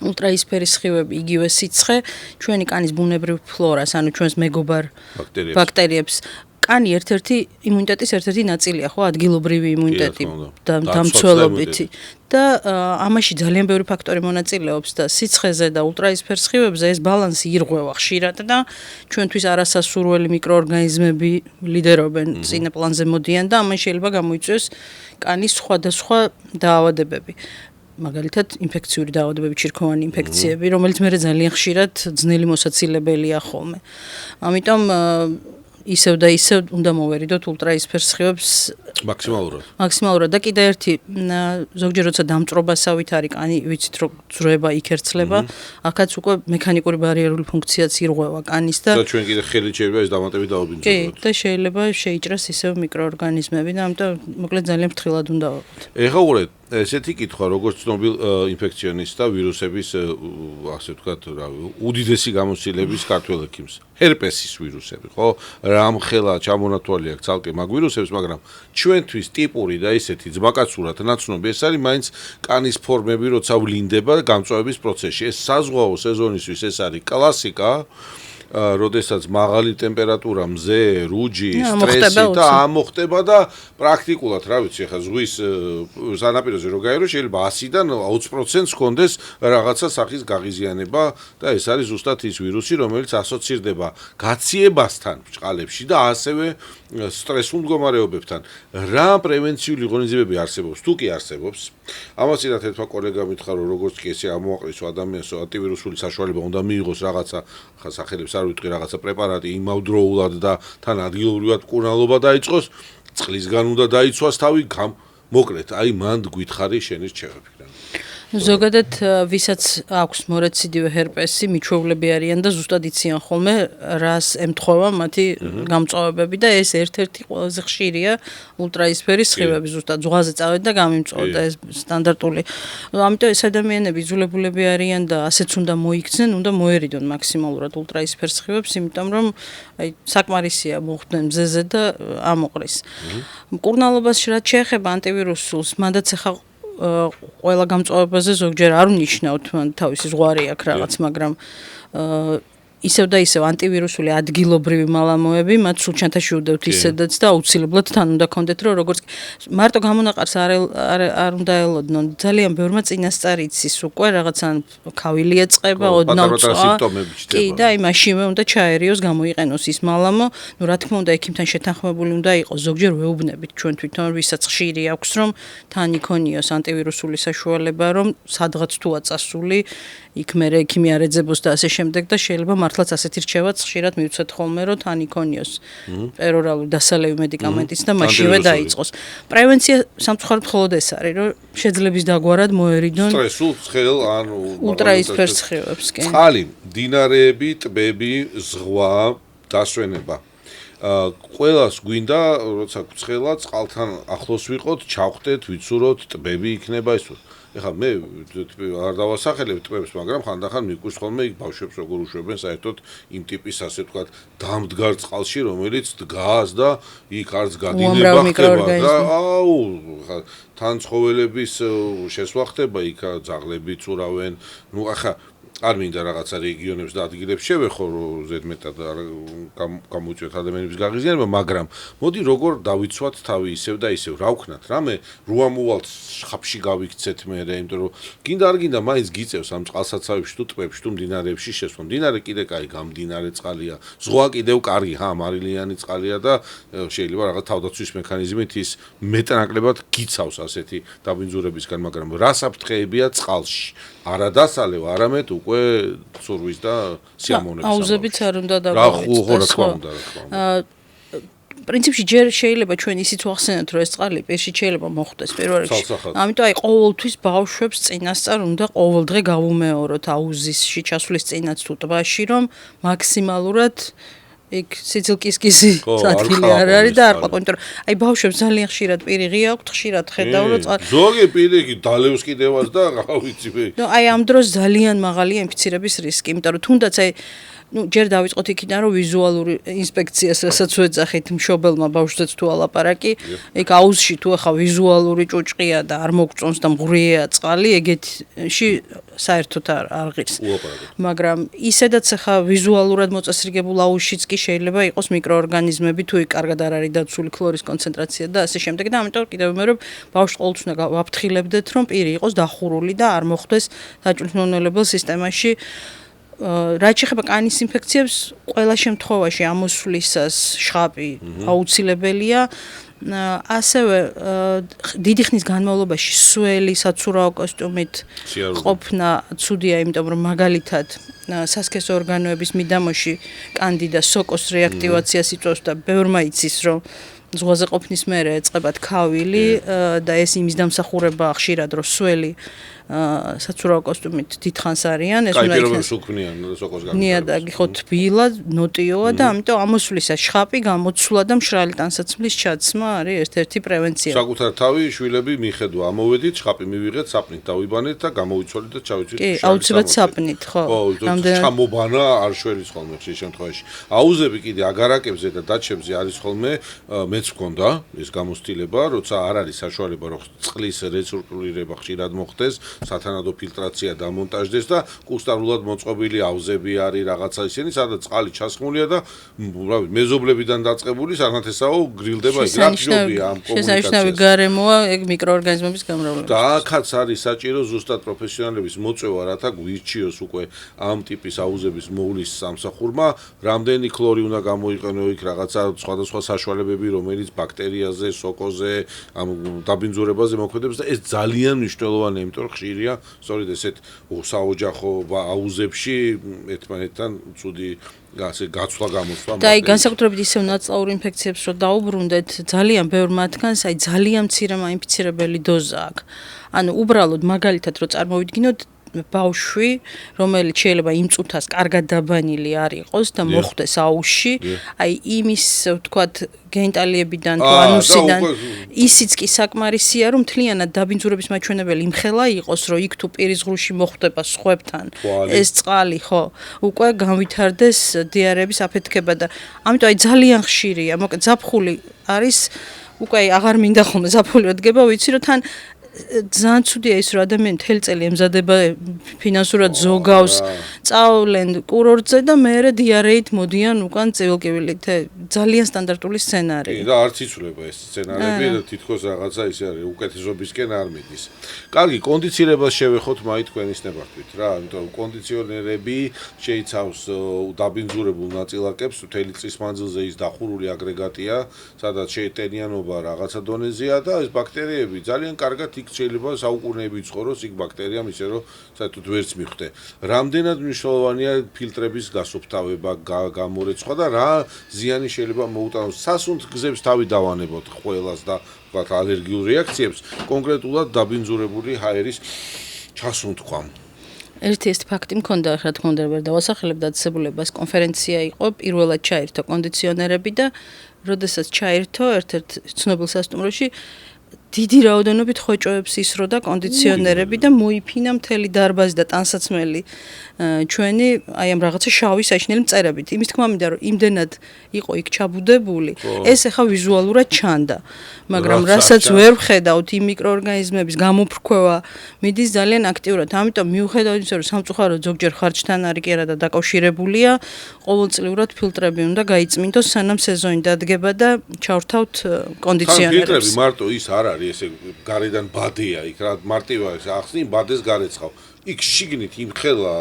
ультраისფერი სხივები, იგივე სიცხე, ჩვენი კანის ბუნებრივ ფლორას, ანუ ჩვენს მეგობარ ბაქტერიებს კანი ერთ-ერთი იმუნიტეტის ერთ-ერთი ნაწილია, ხო, ადგილობრივი იმუნიტეტი და დამცველობითი. და ამაში ძალიან ბევრი ფაქტორი მონაწილეობს და სიცხეზე და ультраისფერ სხივებზე ეს ბალანსი ირღვევა ხშირად და ჩვენთვის არასასურველი მიკროორგანიზმები ლიდერობენ წინა პლანზე მოდიან და ამან შეიძლება გამოიწვიოს კანის სხვადასხვა დაავადებები. მაგალითად, ინფექციური დაავადებები, ჩირქოვანი ინფექციები, რომელიც მე ძალიან ხშირად ძნელი მოსაცილებელია ხოლმე. ამიტომ ისევ და ისევ უნდა მოვერიდოთ ультраისფერ სხივებს მაქსიმალურად და კიდე ერთი ზოგჯერ როცა დამწრობასავით არის კანი ვიცით რომ ძროება იქერცლება აქაც უკვე მექანიკური ბარიერული ფუნქციაც ირღვევა კანის და ჩვენ კიდე ხელით შეიძლება ეს დამატებით დავაბინძუროთ. კი და შეიძლება შეიჭრას ისევ მიკროორგანიზმები და ამიტომ მოკლედ ძალიან ფრთხილად უნდა ვიყოთ. ეხლა უყურეთ ესეთი კითხვა როგორც ცნობილ ინფექციონის და ვირუსების ასე ვთქვათ რა უდიდესი გამოცდილების ქართველ ექიმს ჰერპესის ვირუსები ხო რამხელა ჩამონათვალი აქვს ცალკე მაგ ვირუსებს მაგრამ ჩვენთვის ტიპური და ისეთი ძმაკაცურად ნაცნობი ეს არის მაინც კანის ფორმები როცა ვლინდება გამწვავების პროცესში ეს საზღვაო სეზონისთვის ეს არის კლასიკა როდესაც მაღალი ტემპერატურა, მზე, რუჯი, სტრესი და ამოხტება და პრაქტიკულად, რა ვიცი, ხა ზღვის სანაპიროზე რო გაერო, შეიძლება 100-დან 20%-ს ჰქონდეს რაღაცა სახის გაღიზიანება და ეს არის ზუსტად ის ვირუსი, რომელიც ასოცირდება გაციებასთან ბჭყალებში და ასევე სტრესულ მდგომარეობებთან. რა პრევენციული ღონისძიებები არსებობს? თუ კი არსებობს, ამას წინათ ერთმა კოლეგამ მითხრა, რომ როგორც კი ესე ამოაყრისო ადამიანს ანტივირუსული საშუალება უნდა მიიღოს რაღაცა ხა სახელებს არ ვიტყვი რაღაცა პრეპარატი იმავდროულად და თან ადგილობრივად მკურნალობა დაიწყოს, წყლისგან უნდა დაიცვას თავი, მოკლედ, აი მანდ გითხარი შენი რჩევები. ზოგადად ვისაც აქვს მორეციდივე ჰერპესი, მიჩვეულები არიან და ზუსტად იციან ხოლმე რას ემთხვევა მათი გამწვავებები და ეს ერთ-ერთი ყველაზე ხშირია ультраისფერის სხივები, ზუსტად ზღვაზე წავედი და გამიმწვავდა ეს სტანდარტული. ამიტომ ეს ადამიანები იძულებულები არიან და ასეც უნდა მოიქცნენ, უნდა მოერიდონ მაქსიმალურად ультраისფერ სხივებს, იმიტომ რომ აი საკმარისია მოხდნენ მზეზე და ამოყრის. მკურნალობაში რაც შეეხება ანტივირუსულს, მანდაც ახლა ყველა გამწვავებაზე ზოგჯერ არ ვნიშნავთ, მან თავისი ზღვარი აქვს რაღაც, მაგრამ ისევ და ისევ ანტივირუსული ადგილობრივი მალამოები, მათ სულ ჩანთაში უდევთ ისედაც და აუცილებლად თან უნდა კონდეთ, რომ როგორც მარტო გამონაყარს არ უნდა ელოდნონ, ძალიან ბევრმა წინასწარი იცის უკვე რაღაცა ქავილი ეწყება, ოდნავ წვა. კი, და აი მაშინვე უნდა ჩაერიოს, გამოიყენოს ის მალამო, ნუ რა თქმა უნდა ექიმთან შეთანხმებული უნდა იყოს, ზოგჯერ ვეუბნებით ჩვენ თვითონ, ვისაც ხშირი აქვს, რომ თან იქონიოს ანტივირუსული საშუალება, რომ სადღაც თუა წასული, იქ მერე ექიმი არ ეძებოს და ასე შემდეგ და შეიძლება მართლაც ასეთი რჩევაც ხშირად მივცეთ ხოლმე, რომ თან იქონიოს პერორალური დასალევი მედიკამენტიც და მაშინვე დაიწყოს. პრევენცია სამწუხაროდ მხოლოდ ეს არის, რომ შეძლების დაგვარად მოერიდონ სტრესულ ცხელ ან ультраისფერ სხივებს, კი. წყალი, მდინარეები, ტბები, ზღვა, დასვენება. ყველას გვინდა, როცა გვცხელა, წყალთან ახლოს ვიყოთ, ჩავხდეთ, ვიცუროთ, ტბები იქნება ეს. ეხლა მე არ დავასახელებ ტბებს, მაგრამ ხანდახან მიგვყვის ხოლმე იქ ბავშვებს როგორ უშვებენ საერთოდ იმ ტიპის ასე ვთქვათ დამდგარ წყალში, რომელიც დგას და იქ არც გადინება ხდება და აუ თან ცხოველების შესვლა ხდება, იქ ძაღლები წურავენ. ნუ ახლა არ მინდა რაღაცა რეგიონებს და ადგილებს შევეხო, ზედმეტად გამოიწვიოთ ადამიანების გაღიზიანება, მაგრამ მოდი როგორ დავიცვათ თავი ისევ და ისევ, რა ვქნათ, რამე რო ამოვალთ ხაფში გავიქცეთ მერე, იმიტომ რომ გინდა არ გინდა მაინც გიწევს ამ წყალსაცავებში თუ ტბებში თუ მდინარეებში შესვლა. მდინარე კიდე კაი გამდინარე წყალია, ზღვა კიდევ კარგი, მარილიანი წყალია და შეიძლება რაღაც თავდაცვის მექანიზმით ის მეტნაკლებად გიცავს ასეთი დაბინძურებისგან, მაგრამ რა საფრთხეებია წყალში? არა დასალევ, არამედ უკვე ცურვის და სიამოვნების. აუზებიც არ უნდა დავაყენოთ. პრინციპში ჯერ შეიძლება ჩვენ ისიც ვახსენოთ, რომ ეს წყალი პირში შეიძლება მოხდეს პირველ რიგში. ამიტომ აი ყოველთვის ბავშვებს წინასწარ უნდა ყოველდღე გავუმეოროთ აუზისში ჩასვლის წინაც თუ ტბაში, რომ მაქსიმალურად იქ სიცილკისკისი ადგილი არ არის და არ ყვა, იმიტომ რომ აი ბავშვებს ძალიან ხშირად პირი ღია აქვთ, ხშირად ხედავ რომ ზოგი პირი დალევს კიდევაც და რა ვიცი მე. აი ამ დროს ძალიან მაღალია ინფიცირების რისკი, იმიტომ რომ თუნდაც აი ჯერ დავიწყოთ იქიდან, რომ ვიზუალური ინსპექციას რასაც ვეძახით მშობელმა ბავშვზეც თუ ალაპარაკი, ეგ აუზში თუ ახლა ვიზუალური ჭუჭყია და არ მოგწონს და მღვრია წყალი, ეგეთში საერთოდ არ ღირს. მაგრამ ისედაც ახლა ვიზუალურად მოწესრიგებულ აუზშიც კი შეიძლება იყოს მიკროორგანიზმები, თუ იქ კარგად არ არის დაცული ქლორის კონცენტრაცია და ასე შემდეგ და ამიტომ კიდევ მე რომ ბავშვს ყოველთვის უნდა ვაფრთხილებდეთ, რომ პირი იყოს დახურული და არ მოხდეს დაჭრილმომნელებელ სისტემაში. რაც შეეხება კანის ინფექციებს, ყველა შემთხვევაში ამოსვლისას შხაპი აუცილებელია. ასევე დიდი ხნის განმავლობაში სველი საცურაო კოსტიუმით ყოფნა ცუდია, იმიტომ რომ მაგალითად სასქესო ორგანოების მიდამოში კანდიდა სოკოს რეაქტივაციას იწვევს და ბევრმა იცის, რომ ზღვაზე ყოფნის მერე ეწყებათ ქავილი და ეს იმის დამსახურება ხშირად რომ სველი საცურაო კოსტიუმით დიდხანს არიან, ეს უნდა იქნას ნიადაგი ხო თბილა, ნოტიოა და ამიტომ ამოსვლისას შხაპი გამოცვლა და მშრალი ტანსაცმლის ჩაცმა არის ერთ-ერთი პრევენცია. საკუთარ თავი შვილები მიხედვა, ამოვედით, შხაპი მივიღეთ, საპნით დავიბანეთ და გამოვიცვალეთ და ჩავიცვით შრალი. კი, აუცილებლად საპნით, ხო. ჩამობანა არ შველის ხოლმე ხშირ შემთხვევაში. აუზები კიდე აგარაკებზე და დაჩებზე არის ხოლმე მეც მქონდა ეს გამოცდილება, როცა არ არის საშუალება რომ წყლის რეცირკულირება ხშირად მოხდეს, სათანადო ფილტრაცია დამონტაჟდეს და კუსტარულად მოწყობილი აუზები არის რაღაცა ისინი, სადაც წყალი ჩასხმულია და მეზობლებიდან დაწყებული სანათესაო გრილდება ის რა ფიობია ამ კომუნიკაციას. შესანიშნავი გარემოა ეგ მიკროორგანიზმების გამრავლება. და აქაც არის საჭირო ზუსტად პროფესიონალების მოწვევა, რათა გვირჩიოს უკვე ამ ტიპის აუზების მოვლის სამსახურმა, რამდენი ქლორი უნდა გამოიყენო იქ რაღაცა სხვადასხვა საშუალებები, რომელიც ბაქტერიაზე, სოკოზე, ამ დაბინძურებაზე მოქმედებს და ეს ძალიან მნიშვნელოვანია, იმიტომ რომ ხშირია სწორედ ესეთ საოჯახო აუზებში ერთმანეთთან ცუდი ასე გაცვლა გამოსვლა. და აი განსაკუთრებით ისევ ნაწლაურ ინფექციებს რო დაუბრუნდეთ, ძალიან ბევრ მათგანს აი ძალიან მცირე მაინფიცირებელი დოზა აქვს. ანუ უბრალოდ მაგალითად რო წარმოვიდგინოთ ბავშვი, რომელიც შეიძლება იმ წუთას კარგად დაბანილი არ იყოს და მოხვდეს აუზში, აი იმის ვთქვათ გენიტალიებიდან თუ ანუსიდან ისიც კი საკმარისია, რომ მთლიანად დაბინძურების მაჩვენებელი იმხელა იყოს, რომ იქ თუ პირის ღრუში მოხვდება სხვებთან ეს წყალი, ხო, უკვე განვითარდეს დიარეების აფეთქება და ამიტომ აი ძალიან ხშირია, მოკლედ ზაფხული არის უკვე აღარ მინდა ხოლმე ზაფხული დგება, ვიცი რომ თან ძალიან ცუდია ის, რომ ადამიანი მთელი წელი ემზადება ფინანსურად ზოგავს, წავლენ კურორტზე და მერე დიარეით მოდიან უკან ცივილკივილით. ძალიან სტანდარტული სცენარია. და არც იცვლება ეს სცენარები და თითქოს რაღაცა ისე არის, უკეთესობისკენ არ მიდის. კარგი, კონდიცირებას შევეხოთ მაინც თქვენის ნებართვით რა, იმიტომ კონდიციონერები შეიცავს დაბინძურებულ ნაწილაკებს, მთელი წლის მანძილზე ის დახურული აგრეგატია, სადაც შეეტენიანობა რაღაცა დონეზეა და ეს ბაქტერიები ძალიან კარგად შეიძლება საუკუნეები ცხოვროს იქ ბაქტერიამ ისე რომ საერთოდ ვერც მიხვდე. რამდენად მნიშვნელოვანია ფილტრების გასუფთავება, გამორეცხვა და რა ზიანი შეიძლება მოუტანოს სასუნთ გზებს თავი დავანებოთ ყველას და ვთქვათ ალერგიულ რეაქციებს კონკრეტულად დაბინძურებული ჰაერის ჩასუნთქვამ. ერთი ფაქტი მქონდა, რა თქმა უნდა, ვერ დავასახელებ დაწესებულებას, კონფერენცია იყო, პირველად ჩაირთო კონდიციონერები და როდესაც ჩაირთო ერთ-ერთ ცნობილ სასტუმროში დიდი რაოდენობით ხოჭოებს ისრო და კონდიციონერები და მოიფინა მთელი დარბაზი და ტანსაცმელი ჩვენი აი ამ რაღაცა შავი საჩინელი მწერებით. იმის თქმა მინდა რომ იმდენად იყო იქ ჩაბუდებული, ეს ახლა ვიზუალურად ჩანდა. მაგრამ რასაც ვერ ვხედავთ იმ მიკროორგანიზმების გამოფრქვევა მიდის ძალიან აქტიურად. ამიტომ მიუხედავად იმისა რომ სამწუხაროდ ზოგჯერ ხარჯთან არის კი არა და დაკავშირებულია, ყოველწლიურად ფილტრები უნდა გაიწმინდოს სანამ სეზონი დადგება და ჩავრთავთ კონდიციონერებს. ფილტრები მარტო ის არ არის ესე გარედან ბადეა იქ რა მარტივია ეს ახსნი ბადეს გარეცხავ იქ შიგნით იმხელა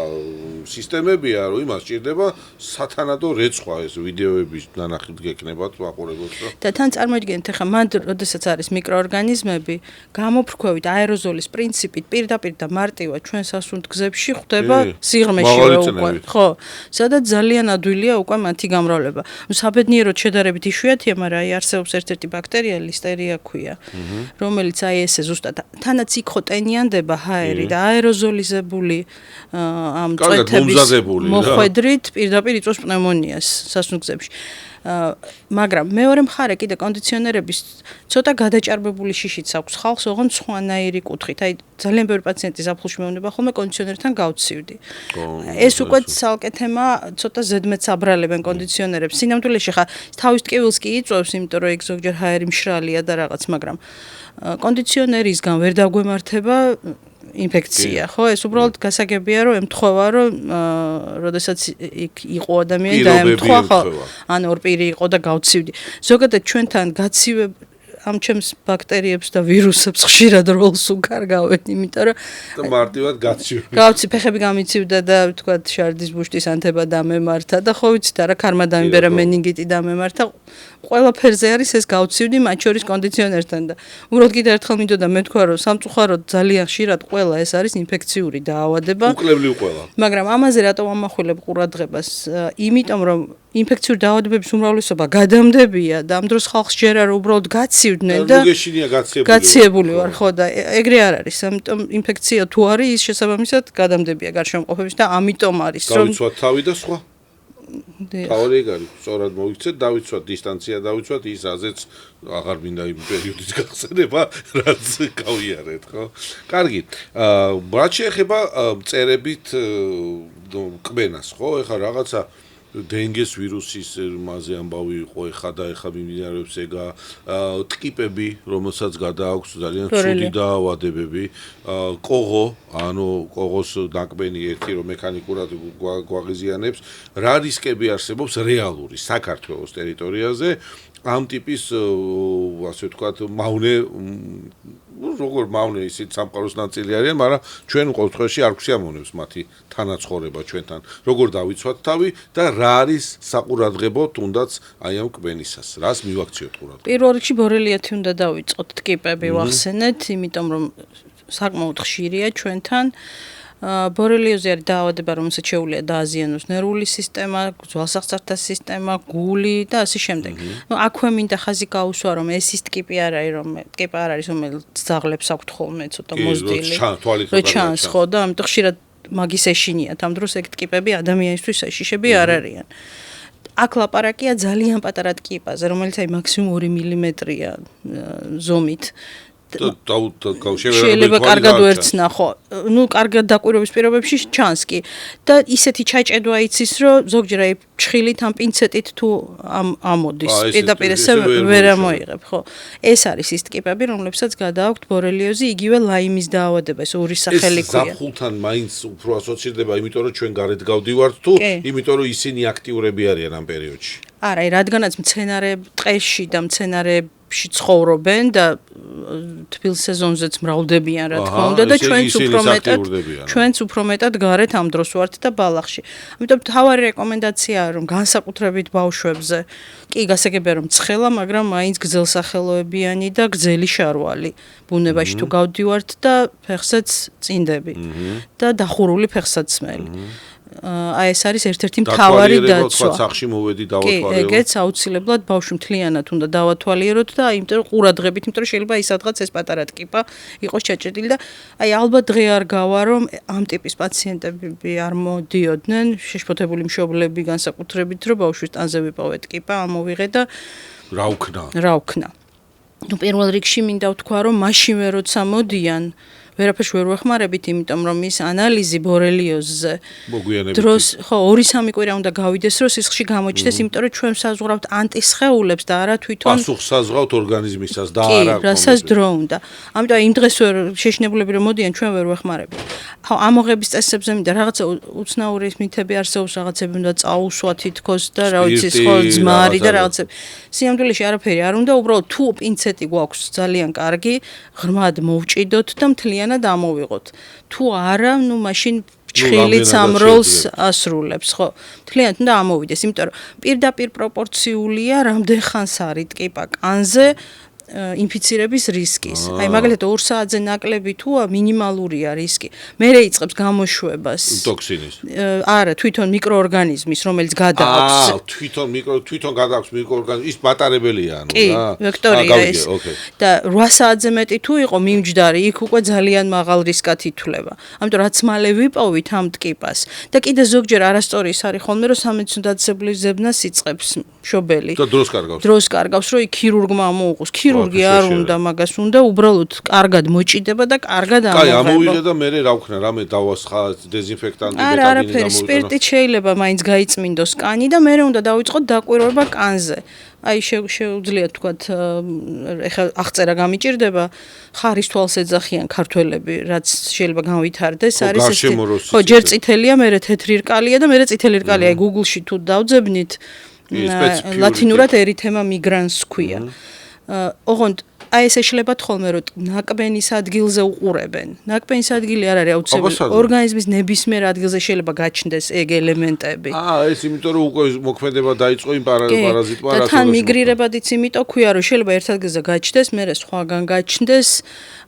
სისტემებია რომ იმას ჭირდება სათანადო რეცხვა ეს ვიდეოების ნანახით გეკნებათ მაყურებელს და თან წარმოიდგინეთ ახლა მანდ როდესაც არის მიკროორგანიზმები გამოფრქვევით აეროზოლის პრინციპით პირდაპირ და მარტივად ჩვენ სასუნთ გზებში ხვდება სიღრმეშივე უკვე ხო სადაც ძალიან ადვილია უკვე მათი გამრავლება საბედნიეროდ შედარებით იშვიათია მაგრამ აი არსებობს ერთ-ერთი ბაქტერია ლისტერია ქვია რომელიც აი ესე ზუსტად თანაც იქ ხო ტენიანდება ჰაერი და აეროზოლიზებული ამ წვეთების მოხვედრით პირდაპირ იწვევს პნევმონიას სასუნთქზებში მაგრამ მეორე მხარე კიდე კონდიციონერების ცოტა გადაჭარბებული შიშიც აქვს ხალხს ოღონდ სხვანაირი კუთხით აი ძალიან ბევრი პაციენტი ზაფხულში მეუბნება ხოლმე კონდიციონერთან გავცივდი ეს უკვე ცალკე თემა ცოტა ზედმეტს აბრალებენ კონდიციონერებს სინამდვილეში ხა თავის ტკივილს კი იწვევს იმიტომ რომ ეგ ზოგჯერ ჰაერი მშრალია და რაღაც მაგრამ კონდიციონერისგან ვერ დაგვემართება ინფექცია, ხო? ეს უბრალოდ გასაგებია, რომ ემთხვევა, რომ როდესაც იქ იყო ადამიანი და ემთხვევა, ხო? ან ორპირი იყო და გავცივდი. ზოგადად ჩვენთან გაცივებ ამ ჩემს ბაქტერიებს და ვირუსებს ხშირად როლს უკარგავენ, იმიტომ რომ მარტივად გაცივ. გავცი ფეხები გამიცივდა და თქვა შარდის ბუშტის ანთება დამემართა და ხო ვიცით არა ქარმა დამიბერა მენინგიტი დამემართა. ყველაფერზე არის ეს გავცივდი მათ შორის კონდიციონერთან და უბრალოდ კიდე ერთხელ მინდოდა მეთქვა რომ სამწუხაროდ ძალიან ხშირად ყველა ეს არის ინფექციური დაავადება. უკლებლივ ყველა. მაგრამ ამაზე რატომ ამახვილებ ყურადღებას? იმიტომ რომ ინფექციური დაავადებების უმრავლესობა გადამდებია და ამ დროს ხალხს ჯერა რომ უბრალოდ გაცივდნენ და მოგეშინია გაციებული ვარ ხო და ეგრე არ არის. ამიტომ ინფექცია თუ არის ის შესაბამისად გადამდებია გარშემოყოფების და ამიტომ არის რომ გავიცვათ თავი და სხვა თავი ეგარი, სწორად მოიქცეთ, დავიცვათ დისტანცია, დავიცვათ ის აზეც აღარ მინდა იმ პერიოდის გახსენება, რაც გავიარეთ, ხო? კარგი. რაც შეეხება წერებით კბენას, ხო? ეხლა რაღაცა დინგეს ვირუსის მასე ამბავი იყო ეხა და ეხა მიმდინარეობს ეგა ტკიპები რომელსაც გადააქვს ძალიან ცუდი დაავადებები კოღო ანუ კოღოს ნაკბენი ერთი რომ მექანიკურად გვაღიზიანებს რა რისკები არსებობს რეალური საქართველოს ტერიტორიაზე ამ ტიპის ასე ვთქვათ მავნე როგორ მავნე ისიც სამყაროს ნაწილი არიან, მაგრამ ჩვენ ყოველთვის არ გვსიამოვნებს მათი თანაცხოვრება ჩვენთან. როგორ დავიცვათ თავი და რა არის საყურადღებო თუნდაც აი ამ კბენისას, რას მივაქციოთ ყურადღება. პირველ რიგში ბორელიათი უნდა დავიწყოთ ტკიპები ვახსენეთ, იმიტომ რომ საკმაოდ ხშირია ჩვენთან. ბორელიოზი არის დაავადება, რომელსაც შეუძლია დააზიანოს ნერვული სისტემა, ძვალსახსართა სისტემა, გული და ასე შემდეგ. ნუ აქვე მინდა ხაზი გაუსვა, რომ ეს ის ტკიპი არ არის, რომელიც ძაღლებს აქვთ ხოლმე ცოტა მოზრდილი. რო ჩანს ხო და ამიტომ ხშირად მაგის ეშინიათ. ამ დროს ეგ ტკიპები ადამიანისთვის ეშიშები არ არიან. აქ ლაპარაკია ძალიან პატარა ტკიპაზე, რომელიც აი მაქსიმუმ 2 მმ-ია ზომით. შეიძლება კარგად ვერცნა ხო ნუ კარგად დაკვირვების პირობებში ჩანს კი და ისეთი ჩაჭედვა იცის რომ ზოგჯერ აი ჩხილით ამ პინცეტით თუ ამოდის პირდაპირ ესე ვერ ამოიღებ ხო ეს არის ის ტკიპები რომლებსაც გადააქვთ ბორელიოზი იგივე ლაიმის დაავადება ეს ორი სახელი ქვია ეს ზაფხულთან მაინც უფრო ასოცირდება იმიტომ რომ ჩვენ გარეთ გავდივართ თუ იმიტომ რომ ისინი აქტიურები არიან ამ პერიოდში არა რადგანაც მცენარე ტყეში და მცენარეებში ცხოვრობენ და თბილ სეზონზეც მრავლდებიან რა თქმა უნდა და ჩვენც უფრო მეტად გარეთ ამ დროს ვართ და ბალახში. ამიტომ თავარი რეკომენდაციაა რომ განსაკუთრებით ბავშვებზე კი გასაგებია რომ ცხელა, მაგრამ მაინც გრძელსახელოებიანი და გრძელი შარვალი ბუნებაში თუ გავდივართ და ფეხსაც წინდები და დახურული ფეხსაცმელი. აი ეს არის ერთ-ერთი მთავარი დაცვა. თქვა სახში მოვედი დავათვალიერო. კი, ეგეც აუცილებლად ბავშვი მთლიანად უნდა დავათვალიეროთ და იმიტომ რომ ყურადღებით, იმიტომ რომ შეიძლება ის სადღაც ეს პატარა ტკიპა იყოს ჩაჭედილი და აი ალბათ დღე არ გავა რომ ამ ტიპის პაციენტები არ მოდიოდნენ, შეშფოთებული მშობლები განსაკუთრებით რომ ბავშვის ტანზე ვიპოვე ტკიპა, ამოვიღე და რა ვქნა. ნუ პირველ რიგში მინდა ვთქვა რომ მაშინვე როცა მოდიან ვერაფერს ვერ ვეხმარებით, იმიტომ რომ ის ანალიზი ბორელიოზზე დროს, ხო, 2-3 კვირა უნდა გავიდეს, რომ სისხლში გამოჩნდეს, იმიტომ რომ ჩვენ საზღვრავთ ანტისხეულებს და არა თვითონ პასუხს საზღვრავთ ორგანიზმისას და არა კი, რასაც დრო უნდა. ამიტომ იმ დღეს ვერ შეშინებულები რომ მოდიან, ჩვენ ვერ ვეხმარებით. ხო, ამოღების წესებზე მინდა რაღაცა უცნაური მითები არსებობს, რაღაცები უნდა წაუსვა თითქოს და რა ვიცი, ხო, ძმარი და რაღაცები. სიამდვილეში არაფერი არ უნდა, უბრალოდ თუ პინცეტი გვაქვს ძალიან კარგი, ღრმად მოვჭიდოთ და მთლიანად ამოვიღოთ. თუ არა, ნუ მაშინ ჩხილიც ამ როლს ასრულებს, ხო. მთლიანად უნდა ამოვიდეს, იმიტომ რომ პირდაპირ პროპორციულია რამდენ ხანს არის ტკიპა კანზე ინფიცირების რისკის. აი მაგალითად 2 საათზე ნაკლები თუა მინიმალურია რისკი. მერე იწყებს გამოშვებას. ტოქსინის. არა, თვითონ მიკროორგანიზმის, რომელიც გადააქვს. თვითონ გადააქვს მიკროორგანიზმი, ის მატარებელია, ანუ რა. კი, ვექტორია ეს. და 8 საათზე მეტი თუ იყო მიმჯდარი, იქ უკვე ძალიან მაღალ რისკად ითვლება. ამიტომ რაც მალე ვიპოვით ამ ტკიპას და კიდე ზოგჯერ არასწორი ის არის ხოლმე, რომ სამედიცინო ზებნას იწყებს მშობელი. და დროს კარგავს, რომ ქირურგმა მოუყოს. ქირურგი არ უნდა, მაგას უნდა უბრალოდ კარგად მოჭიდება და კარგად ამოღება. კაი, ამოვიღე და მე რა ვქნა, რამე დავასხა დეზინფექტანტი ბეტადინი არა, არაფერი, სპირტით შეიძლება მაინც გაიწმინდოს კანი და მე უნდა დავიწყოთ დაკვირვება კანზე. აი შეუძლია თქვათ, ეხლა აღწერა გამიჭირდება, ხარის თვალს ეძახიან ქართველები, რაც შეიძლება განვითარდეს, არის ეს. ხო, ჯერ წითელია, მერე თეთრი რკალია და მერე წითელი რკალია. აი Google-ში თუ დავძებნით, ლათინურად erithema migrans ქვია. ოღონდ აი ეს შეიძლება ხოლმე რომ ნაკბენის ადგილზე უყურებენ. ნაკბენის ადგილი არ არის აუცილებელი. ორგანიზმის ნებისმიერ ადგილზე შეიძლება გაჩნდეს ეგ ელემენტები. ეს იმიტომ რომ უკვე მოქმედება დაიწყო იმ პარაზიტმა და თან მიგრირებადიც იმიტომ ქვია რომ შეიძლება ერთ ადგილზე გაჩნდეს, მერე სხვაგან გაჩნდეს.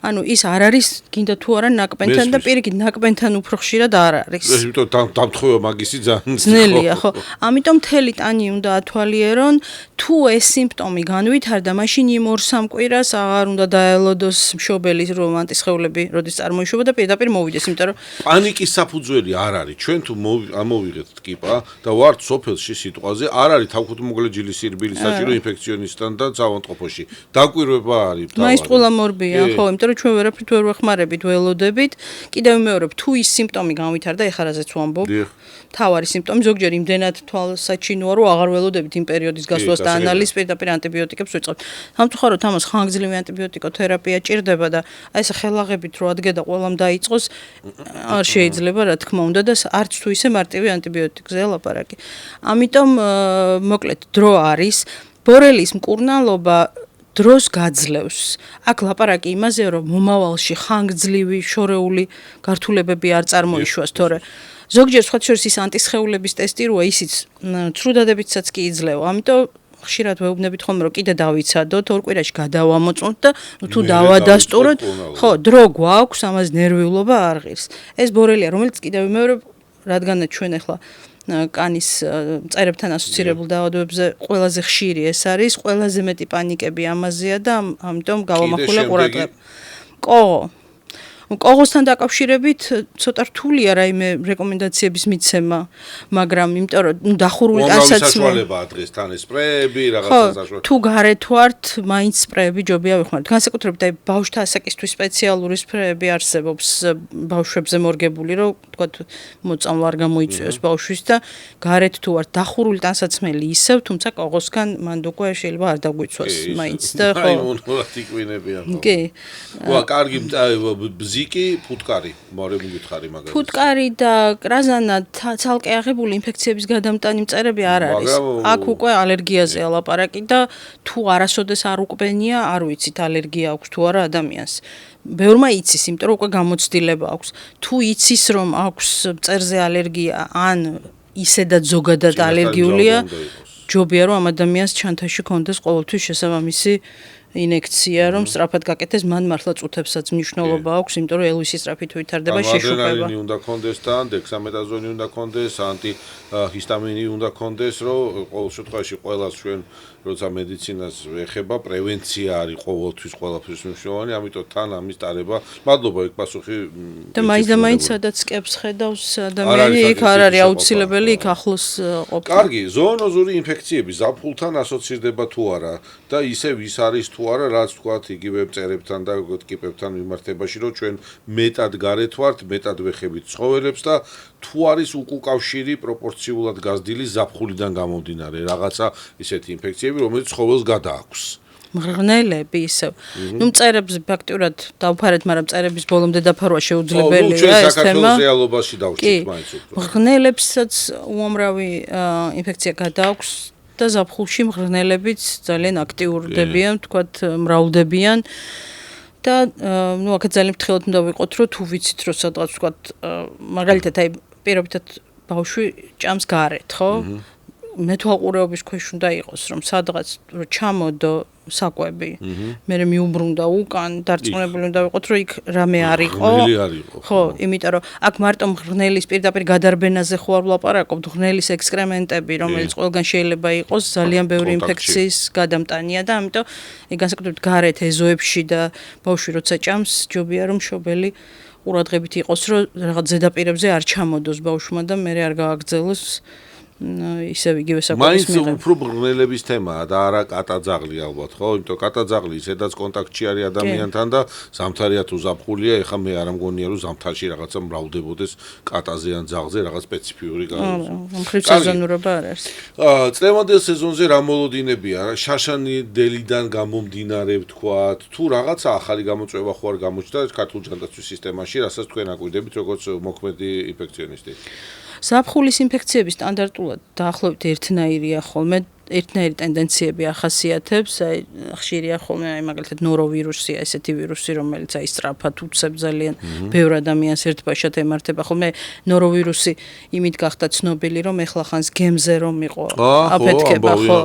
ანუ ის არ არის გინდა თუ არა ნაკბენთან და პირიქით ნაკბენთან უფრო ხშირად არ არის. ეს იმიტომ დამთხევა მაგისი ძალიან ძნელია, ხო. ამიტომ მთელი ტანი უნდა ათვალიერონ, თუ ეს სიმპტომი განვითარდა, მაშინ იმ 2-3 კვირას აღარ უნდა დაელოდოს მშობელი რომ ანტისხეულები როდის წარმოიშვება და პირდაპირ მოვიდეს, იმიტომ რომ პანიკის საფუძველი არ არის. ჩვენ თუ ამოვიღეთ ტკიპა და ვართ სოფელში სიტყვაზე, არ არის თავქუთმოკლე ჯილის საჭირო ინფექციონისტთან და ავადმყოფოში. დაკვირვება არის. მაინც ყველა მორბია, ხო, იმიტომ რომ ჩვენ ვერაფრით ვერ ვეხმარებით, ველოდებით. კიდევ მეორე, თუ ის სიმპტომი განვითარდა, ეხლა რაზეც ვამბობ. თავარი სიმპტომი ზოგჯერ იმდენად თვალსაჩინოა, რომ აღარ ველოდებით იმ პერიოდის გასვლას და ანალიზს პირდაპირ ანტიბიოტიკებს ვიწყებთ. სამწუხაროდ ამას ხანგრძლივი ანტიბიოტიკოთერაპია ჭირდება და აი ეს ხელაღებით რო ადგე და ყველამ დაიწყოს, არ შეიძლება, რა თქმა უნდა და არც თუ ისე მარტივი ანტიბიოტიკზე ლაპარაკი. ამიტომ მოკლედ დრო არის, ბორელის მკურნალობა დროს გაძლევს. აქ ლაპარაკი იმაზეა, რომ მომავალში ხანგრძლივი შორეული გართულებები არ წარმოიშვას, თორე ზოგჯერ სხვა შორის ის ანტისხეულების ტესტი როა ისიც ცრუდადებითაც კი იძლევა. ამიტომ ხშირად ვეუბნებით ხოლმე, რომ კიდე დავიცადოთ, 2 კვირაში გადავამოწმოთ და თუ დავადასტუროთ, ხო, დრო გვაქვს, ამას ნერვიულობა არ ღირს. ეს ბორელია, რომელიც კიდევ მეორე, რადგანაც ჩვენ ახლა კანის მწერებთან ასოცირებულ დაავადებებზე ყველაზე ხშირი ეს არის, ყველაზე მეტი პანიკები ამაზეა და ამიტომ გავამახვილე ყურადღება. კოღოსთან დაკავშირებით ცოტა რთულია რაიმე რეკომენდაციების მიცემა, მაგრამ იმიტომ რომ დახურული ტანსაცმელი საშუალებაა დღეს თან სპრეები, რაღაცა საშუალება. თუ გარეთ ვართ, მაინც სპრეები ჯობია ვეხმაროთ. განსაკუთრებით აი ბავშვთა ასაკისთვის სპეციალური სპრეები არსებობს ბავშვებზე მორგებული, რომ თქვათ მოწამვლა არ გამოიწვიოს ბავშვის და გარეთ თუ ვართ დახურული ტანსაცმელი ისევ, თუმცა კოღოსგან მანდ უკვე შეიძლება არ დაგვიცვას მაინც და ხო. აი მონოლათი კვინებია ხო. კი. ვა, კარგი ზიკი, ფუტკარი, მორე მიგითხარი მაგალითად. ფუტკარი და კრაზანა ცალკე აღებული ინფექციების გადამტანი მწერები არ არის. აქ უკვე ალერგიაზეა ლაპარაკი და თუ არასოდეს არ უკბენია, არ ვიცით ალერგია აქვს თუ არა ადამიანს. ბევრმა იცის, იმიტომ რომ უკვე გამოცდილება აქვს. თუ იცის რომ აქვს მწერზე ალერგია, ან ისედაც ზოგადად ალერგიულია, ჯობია რომ ამ ადამიანს ჩანთაში კონდეს ყოველთვის შესაბამისი ინექცია, რომ სწრაფად გაკეთდეს, მან მართლა წუთებსაც მნიშვნელობა აქვს, იმიტომ რომ ელვისი სწრაფით ვითარდება, შეშუპება. ადრენალინი უნდა კონდეს და დექსამეტაზონი უნდა კონდეს, ანტიჰისტამინი უნდა კონდეს, რომ ყოველ შემთხვევაში ყველას ჩვენ როცა მედიცინას ეხება, პრევენცია არის ყოველთვის ყველაფრის მნიშვნელოვანი, ამიტომ თან ამის ტარება. მადლობა, ეგ პასუხი. და მაინც სადაც სკეპს ხედავს ადამიანი, იქ არ არის აუცილებელი, იქ ახლოს ყოფნა. კარგი, ზოონოზური ინფექციები ზაფხულთან ასოცირდება თუ არა და ისევ ის არის თუ არა, რაც თქვათ იგივე მწერებთან და კიპებთან მიმართებაში, რომ ჩვენ მეტად გარეთ ვართ, მეტად ვეხებით ცხოველებს და თუ არის უკავშირი პროპორციულად გაზრდილი ზაფხულიდან გამომდინარე რაღაცა ისეთი ინფექციები, რომელიც ცხოველს გადააქვს. მღრღნელები ისევ. ნუ მწერებს ფაქტურად დავფარეთ, მაგრამ მწერების ბოლომდე დაფარვა ჩვენ შეუძლებელია ეს თემა. საქართველოს რეალობაში დავჭით მაინც უფრო. მღრღნელებსაც უამრავი ინფექცია გადააქვს და ზაფხულში მღრღნელებიც ძალიან აქტიურდებიან, თქვათ, მრავლდებიან. და ნუ აქ ძალიან ფრთხილად უნდა ვიყოთ, რომ თუ ვიცით, რომ სადღაც თქვათ, მაგალითად, აი პირობითად ბავშვი ჭამს გარეთ, ხო? მეთვალყურეობის ქვეშ უნდა იყოს, რომ სადღაც ჩამოდო საკვები, მე მიუბრუნდა უკან, დარწმუნებული უნდა ვიყოთ, რომ იქ რამე არ იყო. ხო, იმიტომ რომ აქ მარტო მღრღნელის პირდაპირ გადარბენაზე ხო არ ვლაპარაკობ, მღრღნელის ექსკრემენტები, რომელიც ყველგან შეიძლება იყოს, ძალიან ბევრი ინფექციის გადამტანია და ამიტომ ეგ განსაკუთრებით გარეთ ეზოებში და ბავშვი როცა ჭამს, ჯობია რომ მშობელი ყურადღებით იყოს, რომ რაღაც ზედაპირებზე არ ჩამოდოს ბავშვმა და მე არ გააგრძელოს ისევ იგივე საკვების მიღება. მაინც უფრო მღრღნელების თემაა და არა კატაძაღლი ალბათ, ხო? იმიტომ კატაძაღლი ისედაც კონტაქტში არის ადამიანთან და ზამთარია თუ ზაფხულია, ეხლა მე არ მგონია რომ ზამთარში რაღაცა მრავლდებოდეს კატაზე ან ძაღლზე რაღაც სპეციფიური განსხვავება. მხრივ სეზონურობა არ არის. წლევანდელ სეზონზე რა მოლოდინებია? შაშანიდელიდან გამომდინარე ვთქვათ, თუ რაღაცა ახალი გამოწვევა ხო არ გამოჩნდა ქართულ ჯანდაცვის სისტემაში, რასაც თქვენ აკვირდებით როგორც მოქმედი ინფექციონისტი? ზაფხულის ინფექციები სტანდარტულად დაახლოებით ერთნაირია ხოლმე, ერთნაირი ტენდენციები ახასიათებს, აი ხშირია ხოლმე აი მაგალითად ნოროვირუსია, ესეთი ვირუსი, რომელიც აი სწრაფად უცებ ძალიან ბევრ ადამიანს ერთბაშად ემართება ხოლმე. ნოროვირუსი იმით გახდა ცნობილი, რომ ეხლა ხანს გემზე რომ იყო აფეთქება, ხო?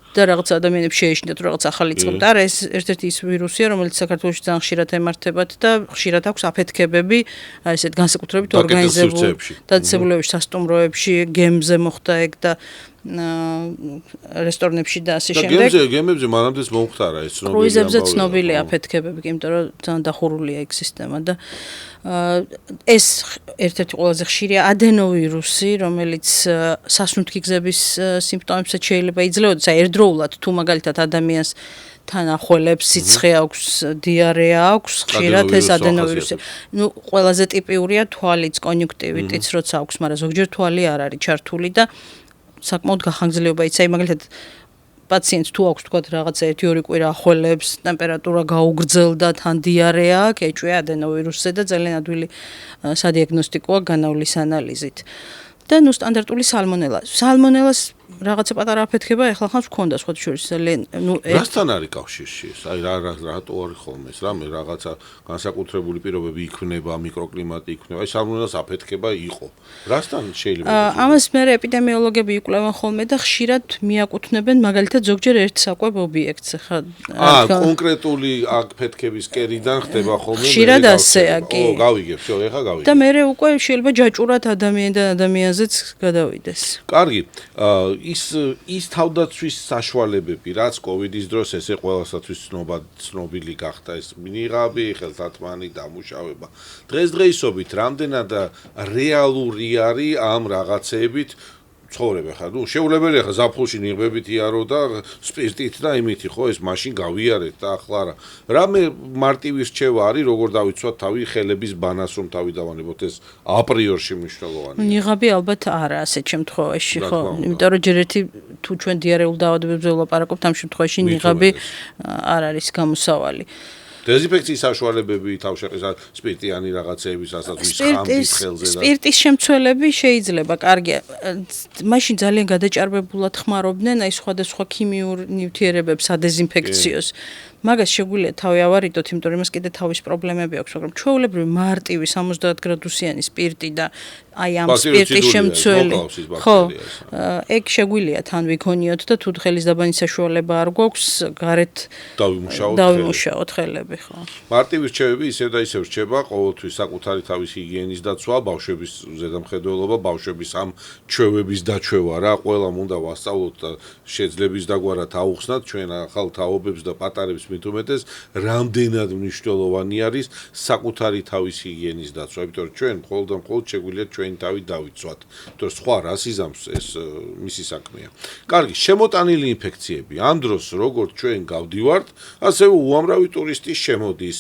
და რაღაც ადამიანებს შეეშინდათ რაღაც ახალი წყობთ. არა, ეს ერთ-ერთი ის ვირუსია, რომელიც საქართველოში ძალიან ხშირად ემართებათ და ხშირად აქვს აფეთქებები, აი ესეთ განსაკუთრებით ორგანიზებულ დაწესებულებებში, სასტუმროებში, გემზე მოხდა ეგ და რესტორნებში და ასე შემდეგ. გემებზე მანამდეც მომხდარა ეს ცნობილი. კრუიზებზე ცნობილია აფეთქებები, იმიტომ რომ ძალიან დახურულია ეგ სისტემა და ეს ერთ-ერთი ყველაზე ხშირია ადენოვირუსი, რომელიც სასუნთქი გზების სიმპტომებსაც შეიძლება იძლეოდეს, აი ერთდროულად თუ მაგალითად ადამიანს თან ახველებს, სიცხე აქვს, დიარეა აქვს, ხშირად ეს ადენოვირუსი. ნუ ყველაზე ტიპიურია თვალიც, კონიუნქტივიტიც, როცა აქვს, მაგრამ ზოგჯერ თვალი არ არის ჩართული და საკმაოდ გახანგრძლივება იცი, აი მაგალითად პაციენტს თუ აქვს თქვათ რაღაცა 1-2 კვირა ახველებს, ტემპერატურა გაუგრძელდა, თან დიარეა, ეჭვია ადენოვირუსზე და ძალიან ადვილი სადიაგნოსტიკოა განავლის ანალიზით. და ნუ სტანდარტული სალმონელა. სალმონელას რაღაცა პატარა აფეთქება ეხლა ხანს გქონდა სხვა შორის ძალიან ნუ რასთან არის კავშირში ეს? აი რატო არის ხოლმე ეს? რამე რაღაცა განსაკუთრებული პირობები იქნება, მიკროკლიმატი იქნება. აი სალმონელას აფეთქება იყო. რასთან შეიძლება? ამას მე ეპიდემიოლოგები იკვლევენ ხოლმე და ხშირად მიაკუთვნებენ მაგალითად ზოგჯერ ერთ საკვებ ობიექტს. ხა კონკრეტული აფეთქების კერიდან ხდება ხოლმე. ხშირად ასეა, კი. გავიგებ, всё, ეხა გავიგებ. და მე უკვე შეიძლება ჯაჭურად ადამიანიდან ადამიანზეც გადავიდეს. კარგი. ის თავდაცვის საშუალებები, რაც კოვიდის დროს ესე ყველასათვის ცნობილი გახდა, ეს ნიღაბი, ხელთათმანი, დამუშავება. დღესდღეობით რამდენად რეალური არის ამ რაღაცეებით ცხოვრება ხა, ნუ შეუძლებელია ხა ზაფხულში ნიღბებით იარო და სპირტით და იმითი ხო ეს მაშინ გავიარეთ და ახლა არა. რამე მარტივი რჩევა არის, როგორ დავიცვათ თავი ხელების ბანას რომ თავი დავანებოთ ეს აპრიორში მნიშვნელოვანია. ნიღაბი ალბათ არა ასეთ შემთხვევაში, ხო? იმიტომ რომ ჯერ ერთი თუ ჩვენ დიარეულ დაავადებებზე ვლაპარაკობთ, ამ შემთხვევაში ნიღაბი არ არის გამოსავალი. დეზინფექციის საშუალებები თავშეყრისა სპირტიანი რაღაცეების ასაც ვისხამთ ხელზე და სპირტის შემცველები შეიძლება, კარგია. მაშინ ძალიან გადაჭარბებულად ხმარობდნენ აი სხვადასხვა ქიმიურ ნივთიერებებს ადეზინფექციოს. მაგას შეგვიძლია თავი ავარიდოთ, იმიტომ რომ იმას კიდე თავის პრობლემები აქვს, მაგრამ ჩვეულებრივი მარტივი 70 გრადუსიანი სპირტი და აი ამ სპირტის შემცველი. ხო, ეგ შეგვიძლია თან ვიქონიოთ და თუ ხელის დაბანის საშუალება არ გვაქვს, გარეთ დავიმუშაოთ ხელები, ხო. მარტივი რჩევები ისევ და ისევ რჩება, ყოველთვის საკუთარი თავის ჰიგიენის დაცვა, ბავშვების ზედამხედველობა, ბავშვების ამ ჩვევების დაჩვევა რა, ყველამ უნდა ვასწავლოთ და შეძლების დაგვარად აუხსნათ ჩვენ ახალ თაობებს და პატარებს მით უმეტეს, რამდენად მნიშვნელოვანი არის საკუთარი თავის ჰიგიენის დაცვა, იმიტომ რომ ჩვენ მხოლოდ შეგვიძლია ჩვენი თავი დავიცვათ, იმიტომ რომ სხვა რას იზამს ეს მისი საქმეა. კარგი, შემოტანილი ინფექციები. ამ დროს როგორც ჩვენ გავდივართ, ასევე უამრავი ტურისტი შემოდის.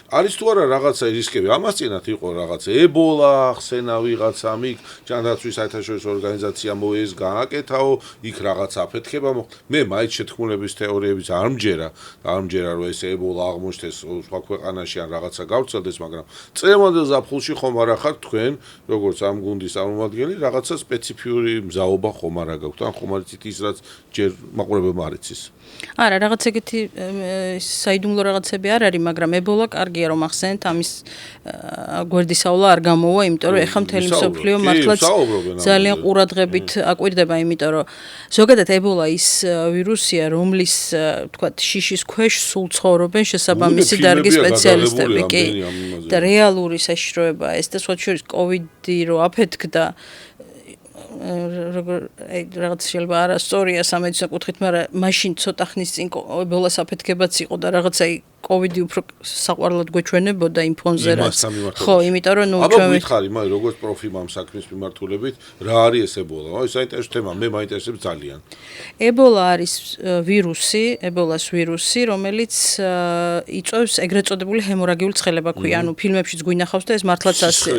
არის თუ არა რაღაცა რისკები? ამას წინათ იყო რაღაცა ებოლა, ხსენა ვიღაცა მიგ ჯანდაცვის საერთაშორისო ორგანიზაცია მოეს გააკეთაო, იქ რაღაც აფეთქება მოხდა. მე მაინც შეთქმულების თეორიებიც არ მჯერა რომ ეს ებოლა აღმოჩნდეს სხვა ქვეყანაში ან რაღაცა გავრცელდეს, მაგრამ წლევანდელ ზაფხულში ხომ არა ხართ თქვენ, როგორც ამ გუნდის წარმომადგენელი, რაღაცა სპეციფიური მზაობა ხომ არა გაქვთ, ან ხომ არ იცით ის რაც ჯერ მაყურებელმა არ იცის. არა, რაღაც ეგეთი საიდუმლო რაღაცები არ არის, მაგრამ ებოლა კარგია რომ ახსენეთ, ამის გვერდისავლა არ გამოვა, იმიტომ რომ ეხლა მთელი მსოფლიო მართლაც ძალიან ყურადღებით აკვირდება, იმიტომ რომ ზოგადად ებოლა ის ვირუსია, რომლის თქვათ შიშის ქვეშ სულ ცხოვრობენ შესაბამისი დარგის სპეციალისტები, კი. და რეალური საშიშროებაა ეს და სხვა შორის კოვიდი რო აფეთქდა რაღაც შეიძლება არასწორია სამედიცინო კუთხით, მაგრამ მაშინ ცოტა ხნის წინ ებოლას აფეთქებაც იყო და რაღაცა კოვიდი უფრო საყვარლად გვეჩვენებოდა იმ ფონზე რაც. ხო, იმიტომ რომ აბა გითხარი, მაგრამ როგორც პროფიმ ამ საქმის მიმართულებით, რა არის ეს ებოლა? აი, საინტერესო თემა, მე მაინტერესებს ძალიან. ებოლა არის ებოლას ვირუსი, რომელიც იწვევს ეგრეთ წოდებული ჰემორაგიული ცხელება ქვია, ანუ ფილმებშიც გვინახავს და ეს მართლაც ასე.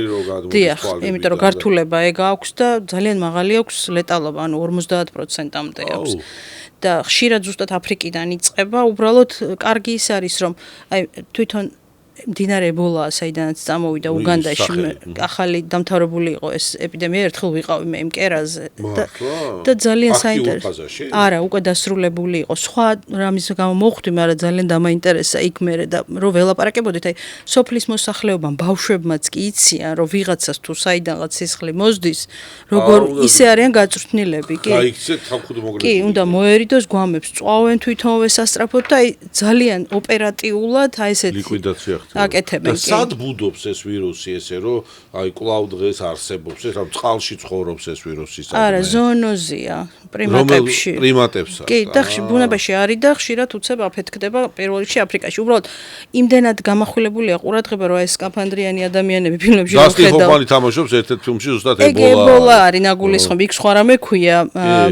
დიახ, იმიტომ რომ გართულება ეგ აქვს და ძალიან მაღალი აქვს ლეტალობა, ანუ 50%-მდე აქვს. და ხშირად ზუსტად აფრიკიდან იწყება, უბრალოდ კარგი ის არის, რომ აი თვითონ მდინარე ებოლა, საიდანაც წამოვიდა უგანდაში, ახალი დამთავრებული იყო ეს ეპიდემია, ერთხელ ვიყავი მე იმ კერაზე და ძალიან საინტერესო. არა, უკვე დასრულებული იყო. სხვა რამის გამო მოხვდი, მაგრამ ძალიან დამაინტერესა იქ მერე და რომ ველაპარაკებოდით, აი სოფლის მოსახლეობამ, ბავშვებმაც კი იციან, რომ ვიღაცას თუ საიდანღაც სისხლი მოსდის, როგორ ისე არიან გაწვრთნილები, კი. აი, ისე თავხუდო მოგრეცი. კი, უნდა მოერიდოს, გვამებს წვავენ თვითონვე სასწრაფოდ და აი ძალიან ოპერატიულად აი ესეთი ლიკვიდაცია აკეთებენ. და სად ბუდობს ეს ვირუსი ესე რომ აი კვლავ დღეს არსებობს ეს რა წყალში ცხოვრობს ეს ვირუსი სადმე? არა, ზოონოზია პრიმატებში. პრიმატებსაც. კი, და ბუნებაში არის და ხშირად უცებ აფეთქდება პირველ რიგში აფრიკაში. უბრალოდ იმდენად გამახვილებულია ყურადღება რომ ეს სკაფანდრიანი ადამიანები ფილმებში ვხედავ. დასტი ჰოფმანი თამაშობს ერთ-ერთ ფილმში ზუსტად ებოლა. ეგ ებოლა არის ნაგულისხმობ, იქ სხვა რამე ქვია,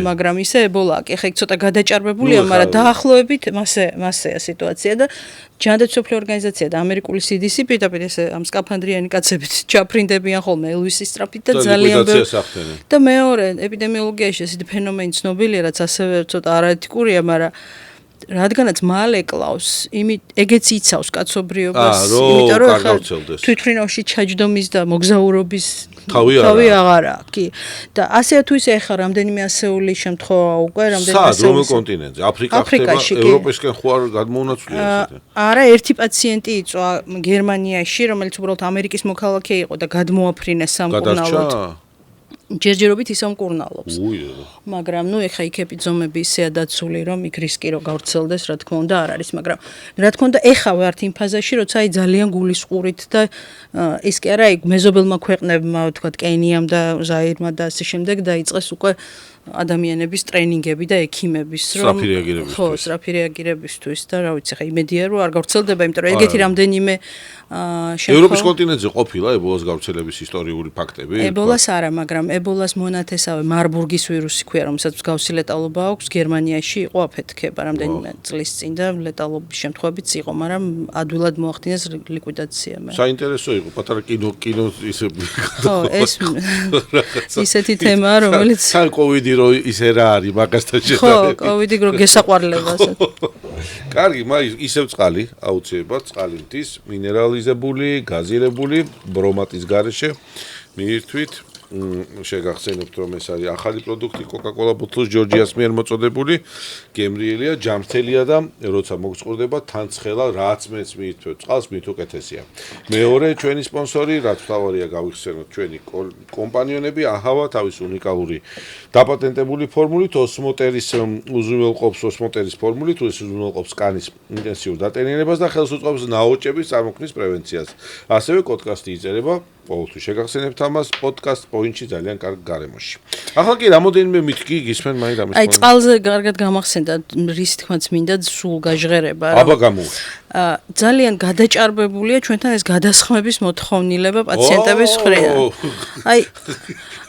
მაგრამ ისე ებოლა კი, ხა იქ ცოტა გადაჭარბებულია, მაგრამ დაახლოებით მასეა სიტუაცია და ჯანდაცვის მსოფლიო ორგანიზაცია და ამერიკული CDC პირდაპირ ესე ამ სკაფანდრიანი კაცებით ჩაფრინდებიან ხოლმე ელვისის სწრაფით და ძალიან და მეორე ეპიდემიოლოგიაში ესეთი ფენომენი ცნობილია, რაც ასევე ცოტა არაეთიკურია, მაგრამ რადგანაც მალე კლავს, ეგეც იცავს კაცობრიობას, იმიტომ რომ თვითმფრინავში ჩაჯდომის და მოგზაურობის თავი აღარ აქვს, კი. და ასე თუ ისე ახლა რამდენიმე ასეული შემთხვევა უკვე, რამდენიმე ასეული. სად, რომელ კონტინენტზე? აფრიკა ხდება, ევროპისკენ ხო არ გადმოუნაცვლია ესეთი? არა, ერთი პაციენტი იწვა გერმანიაში, რომელიც უბრალოდ ამერიკის მოქალაქე იყო და გადმოაფრინეს სამკურნალოდ. ჯერჯერობით ისამკურნალობს. მაგრამ ნუ ეხა იქ ეპიდემიები ისეა დაცული, რომ იქ რისკი რომ გავრცელდეს, რა თქმა უნდა, არ არის, მაგრამ რა თქმა უნდა, ეხა ვართ იმ ფაზაში, როცა აი ძალიან გულისყურით და ის კი არა, აი მეზობელმა ქვეყნებმა, ვთქვათ, კენიამ და ზაირმა და ასე შემდეგ დაიწყეს უკვე ადამიანების ტრენინგები და ექიმების რომ სწრაფი რეაგირებისთვის და რა ვიცი, ხა იმედია რომ არ გავრცელდება, იმიტომ რომ ეგეთი რამდენიმე ევროპის კონტინენტზე ყოფილა ებოლას გავრცელების ისტორიული ფაქტები? ებოლას არა, მაგრამ ებოლას მონათესავე მარბურგის ვირუსი ქვია, რომელსაც მსგავსი ლეტალობა აქვს, გერმანიაში იყო აფეთქება რამდენიმე წლის წინ და ლეტალობის შემთხვევებიც იყო, მაგრამ ადვილად მოახდინეს ლიკვიდაცია. საინტერესო იყო, პატარა კინო ისე ხო, ეს ისეთი თემაა, რომელიც თან კოვიდი რო ისე რა არის მაგასთან შედარებით. ხო, კოვიდი რო გესაყვარლებას. კარგი, მაგრამ ისევ წყალი, აუცილებლად წყალი მთის, მინერალიზებული, გაზირებული, ბრომატის გარეშე მიირთვით შეგახსენებთ რომ ეს არის ახალი პროდუქტი Coca-Cola ბოთლოს ჯორჯიას მიერ მოწოდებული, გემრიელია, ჯამრთელია და როცა მოგწყურდება თანცხელა, რაც მეც მიირთვევ წყალს, მით უკეთესია. მეორე ჩვენი სპონსორი, რაც თავარია გავიხსენოთ ჩვენი კომპანიონები, აჰავა თავის უნიკალური დაპატენტებული ფორმულით ოსმოტერის უზრუნველყოფს ოსმოტერის ფორმულით, ეს უზრუნველყოფს კანის ინტენსიურ დატენიანებას და ხელს უწყობს ნაოჭების წარმოქმნის პრევენციას. ასევე პოდკასტი იწერება ყოველთვის შეგახსენებთ ამას პოდკასტ პოინტში ძალიან კარგ გარემოში. ახლა კი რამოდენიმე მითქი გისმენ მაინც ამის. აი წყალზე კარგად გამახსენდა რის თქმაც მინდა სულ გაჟღერება. აბა გამოვა. ძალიან გადაჭარბებულია ჩვენთან ეს გადასხმების მოთხოვნილება პაციენტების მხრიდან. აი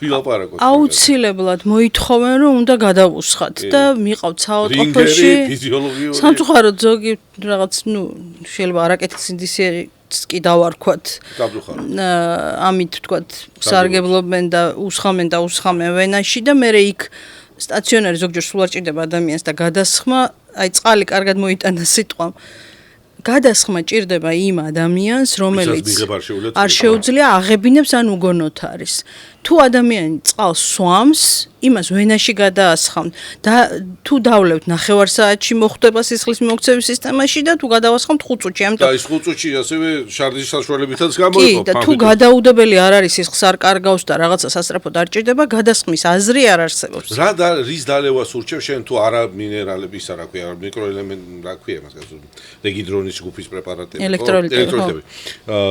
ვილაპარაკოთ. აუცილებლად მოითხოვენ რომ უნდა გადავუსხათ და მიყავთ საავადმყოფოში. ფიზიოლოგიური. სამწუხაროდ ზოგი რაღაც შეიძლება არაკეთილსინდისიერი კი დავარქვათ. ამით თქვათ სარგებლობენ და უსხამენ ვენაში და მე იქ სტაციონარი ზოგჯერ სულ არ ჭირდება ადამიანს და გადასხმა, აი წყალი კარგად მოიტანა სიტყვამ. გადასხმა ჭირდება იმ ადამიანს, რომელიც არ შეუძლია აღებინებს ან უგონოთ არის. თუ ადამიანი წყალს სვამს, იმას ვენაში გადაასხამთ და თუ დავლევთ 9 საათში მოხდება სისხლის მიმოქცევის სისტემაში და თუ გადავასხამთ 5 წუთში, ამიტომ და ის 5 წუთში ასევე შარდის საშუალებითაც გამოიყო. კი, და თუ გადაუდებელი არ არის სისხლს არ კარგავს და რაღაცა სასწრაფოდ არ ჭირდება, გადასხმის აზრი არ არსებობს. რის დალევას ურჩევ შენ თუ არა მინერალების, რა ქვია, მიკროელემენტ, რა ქვია მას გასულ. დეგიდრონის ჯგუფის პრეპარატები, ელექტროლიტები.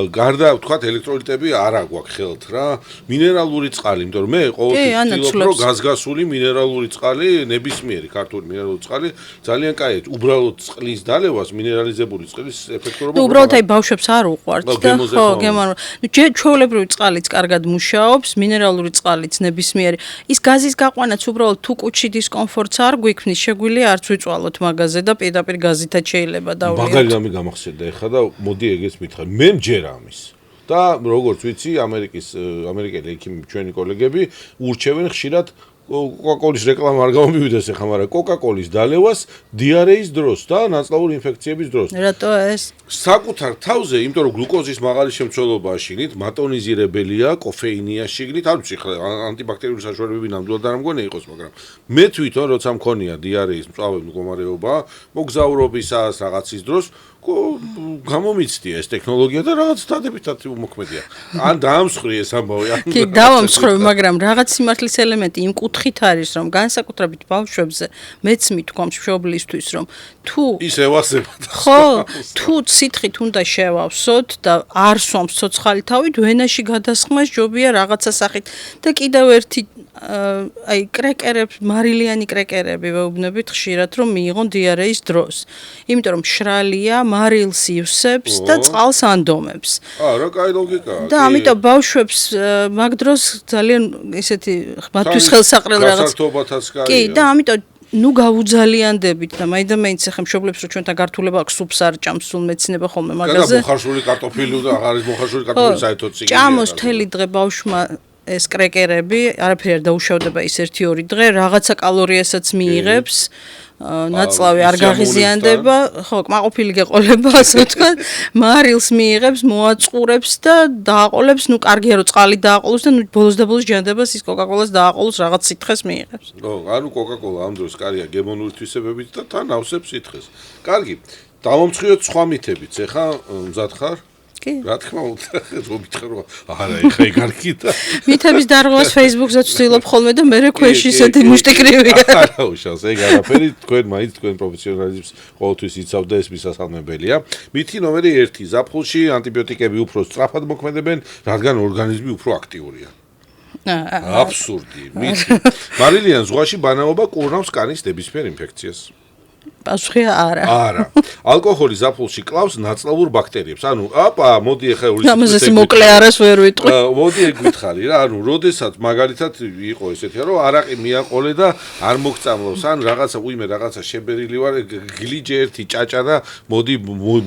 გარდა ვთქვათ ელექტროლიტები არა გვაქვს ხელთ რა. მინერალური წყალი, იმიტომ რომ მე ყოველთვის ვცდილობ რომ გაზგასული მინერალური წყალი, ნებისმიერი ქართული მინერალური წყალი ძალიან კაია. უბრალოდ წყლის დალევას მინერალიზებული წყლის ეფექტურობა. ნუ უბრალოდ აი ბავშვებს არ უყვართ და ხო, გემოვნო. ნუ ჩვეულებრივი წყალიც კარგად მუშაობს, მინერალური წყალიც ნებისმიერი. ის გაზის გაყვანაც უბრალოდ თუ კუჩი დისკომფორტს არ გვიქმნის, შეგვიძლია არც ვიწვალოთ მაგაზე და პირდაპირ გაზითაც შეიძლება დავლიოთ. მაგარი რამე გამახსენდა ეხლა და მოდი ეგეც მითხრა. მე მჯერ ამის. და როგორც ვიცი, ამერიკელი ექიმი ჩვენი კოლეგები ურჩევენ ხშირად Coca-Cola-ის რეკლამა არ გამომივიდეს ეხლა, მაგრამ Coca-Cola-ის დალევას დიარეის დროს და ნაწლავური ინფექციების დროს. რატო ეს? საკუთარ თავზე, იმიტომ რომ გლუკოზის მაღალი შემცველობა შიგნით, მატონიზირებელია, კოფეინია შიგნით, არ ვიცი ხა ანტიბაქტერიული საშუალებები ნამდვილად არ მგონია იყოს, მაგრამ მე თვითონ როცა მქონია დიარეის მწვავე მდგომარეობა, მოგზაურობისას რაღაცის დროს გამომიცდია ეს ტექნოლოგია და რაღაც დადებითად მოქმედია. ან დაამსხვრე ეს ამბავი. კი, დავამსხვრევ, მაგრამ რაღაც სიმართლის ელემენტი იმ კუთხით არის, რომ განსაკუთრებით ბავშვებზე მეც მithქვამს მშობლისთვის, რომ თუ ის ევასებათ. ხო, თუ სითხით უნდა შევავსოთ და არ სვამს ცოცხალი თავით, ვენაში გადასხმა ჯობია რაღაცა სახით და კიდევ ერთი აი კრეკერები, მარილიანი კრეკერები ვეუბნებით ხშირად რომ მიიღონ დიარეის დროს. იმიტომ რომ მშრალია, მარილს ივსებს და წყალს ანდომებს. რა კაი ლოგიკაა. და ამიტომ ბავშვებს მაგ დროს ძალიან ესეთი მათთვის ხელსაყრელ რაღაც. გასართობათაც კაია. კი, და ამიტომ ნუ გავუძალიანდებით და მაინდა-მაინც ახლა მშობლებს რომ ჩვენთან გართულება აქვს სუპს არ ჭამს, სულ მეცნება ხოლმე მაგაზე. და მოხარშული კარტოფილი და აღარ არის მოხარშული კარტოფილი საერთოდ ციგნია. ჭამოს თელი დღე ბავშვმა ეს კრეკერები, არაფერი არ დაუშავდება ის 1-2 დღე, რაღაცა კალორიასაც მიიღებს. ნაწლავი არ გაღიზიანდება, ხო, კმაყოფილი გეყოლება, ასე ვთქვათ, მარილს მიიღებს, მოაწყურებს და დააყოლებს, ნუ კარგია რომ წყალი დააყოლოს და ნუ ბოლოს და ბოლოს ჯანდებას ის Coca-Cola-ს დააყოლოს, რაღაც სითხეს მიიღებს. ხო, ანუ Coca-Cola ამ დროს კარგია გემონური თვისებებით და თან ავსებს სითხეს. კარგი, დავამცხიოთ სხვა მითებიც, ეხა მზად ხარ? კი. რა თქმა უნდა, რომ მითხრო, არა, ეხა იგარგი და მითების დარღვევას Facebook-ზე ვცდილობ ხოლმე და მე რექვეში ისეთი მუშტიკრივია. არა, უშავს, ეგ არაფერი, თქვენ პროფესიონალიზმს ყოველთვის იცავთ და ეს მისასალმებელია. მითი ნომერი 1, ზაფხულში ანტიბიოტიკები უფრო სწრაფად მოქმედებენ, რადგან ორგანიზმი უფრო აქტიურია. აბსურდი. მითი. მარილიან ზღვაში ბანაობა კურნავს კანის ნებისმიერ ინფექციას. პასუხია არა. არა. ალკოჰოლი ზაფხულში კლავს ნაწლავურ ბაქტერიებს. ანუ, მოდი ახლა ამაზე მოკლე არას ვერ ვიტყვი. მოდი ეგ გითხარი რა. ანუ, როდესაც მაგალითად იყო ესეთი, რომ არაყი მიაყოლე და არ მოგწამლავს, ან რაღაცა შებერილი ვარ, გლიჯე ერთი ჭაჭა და მოდი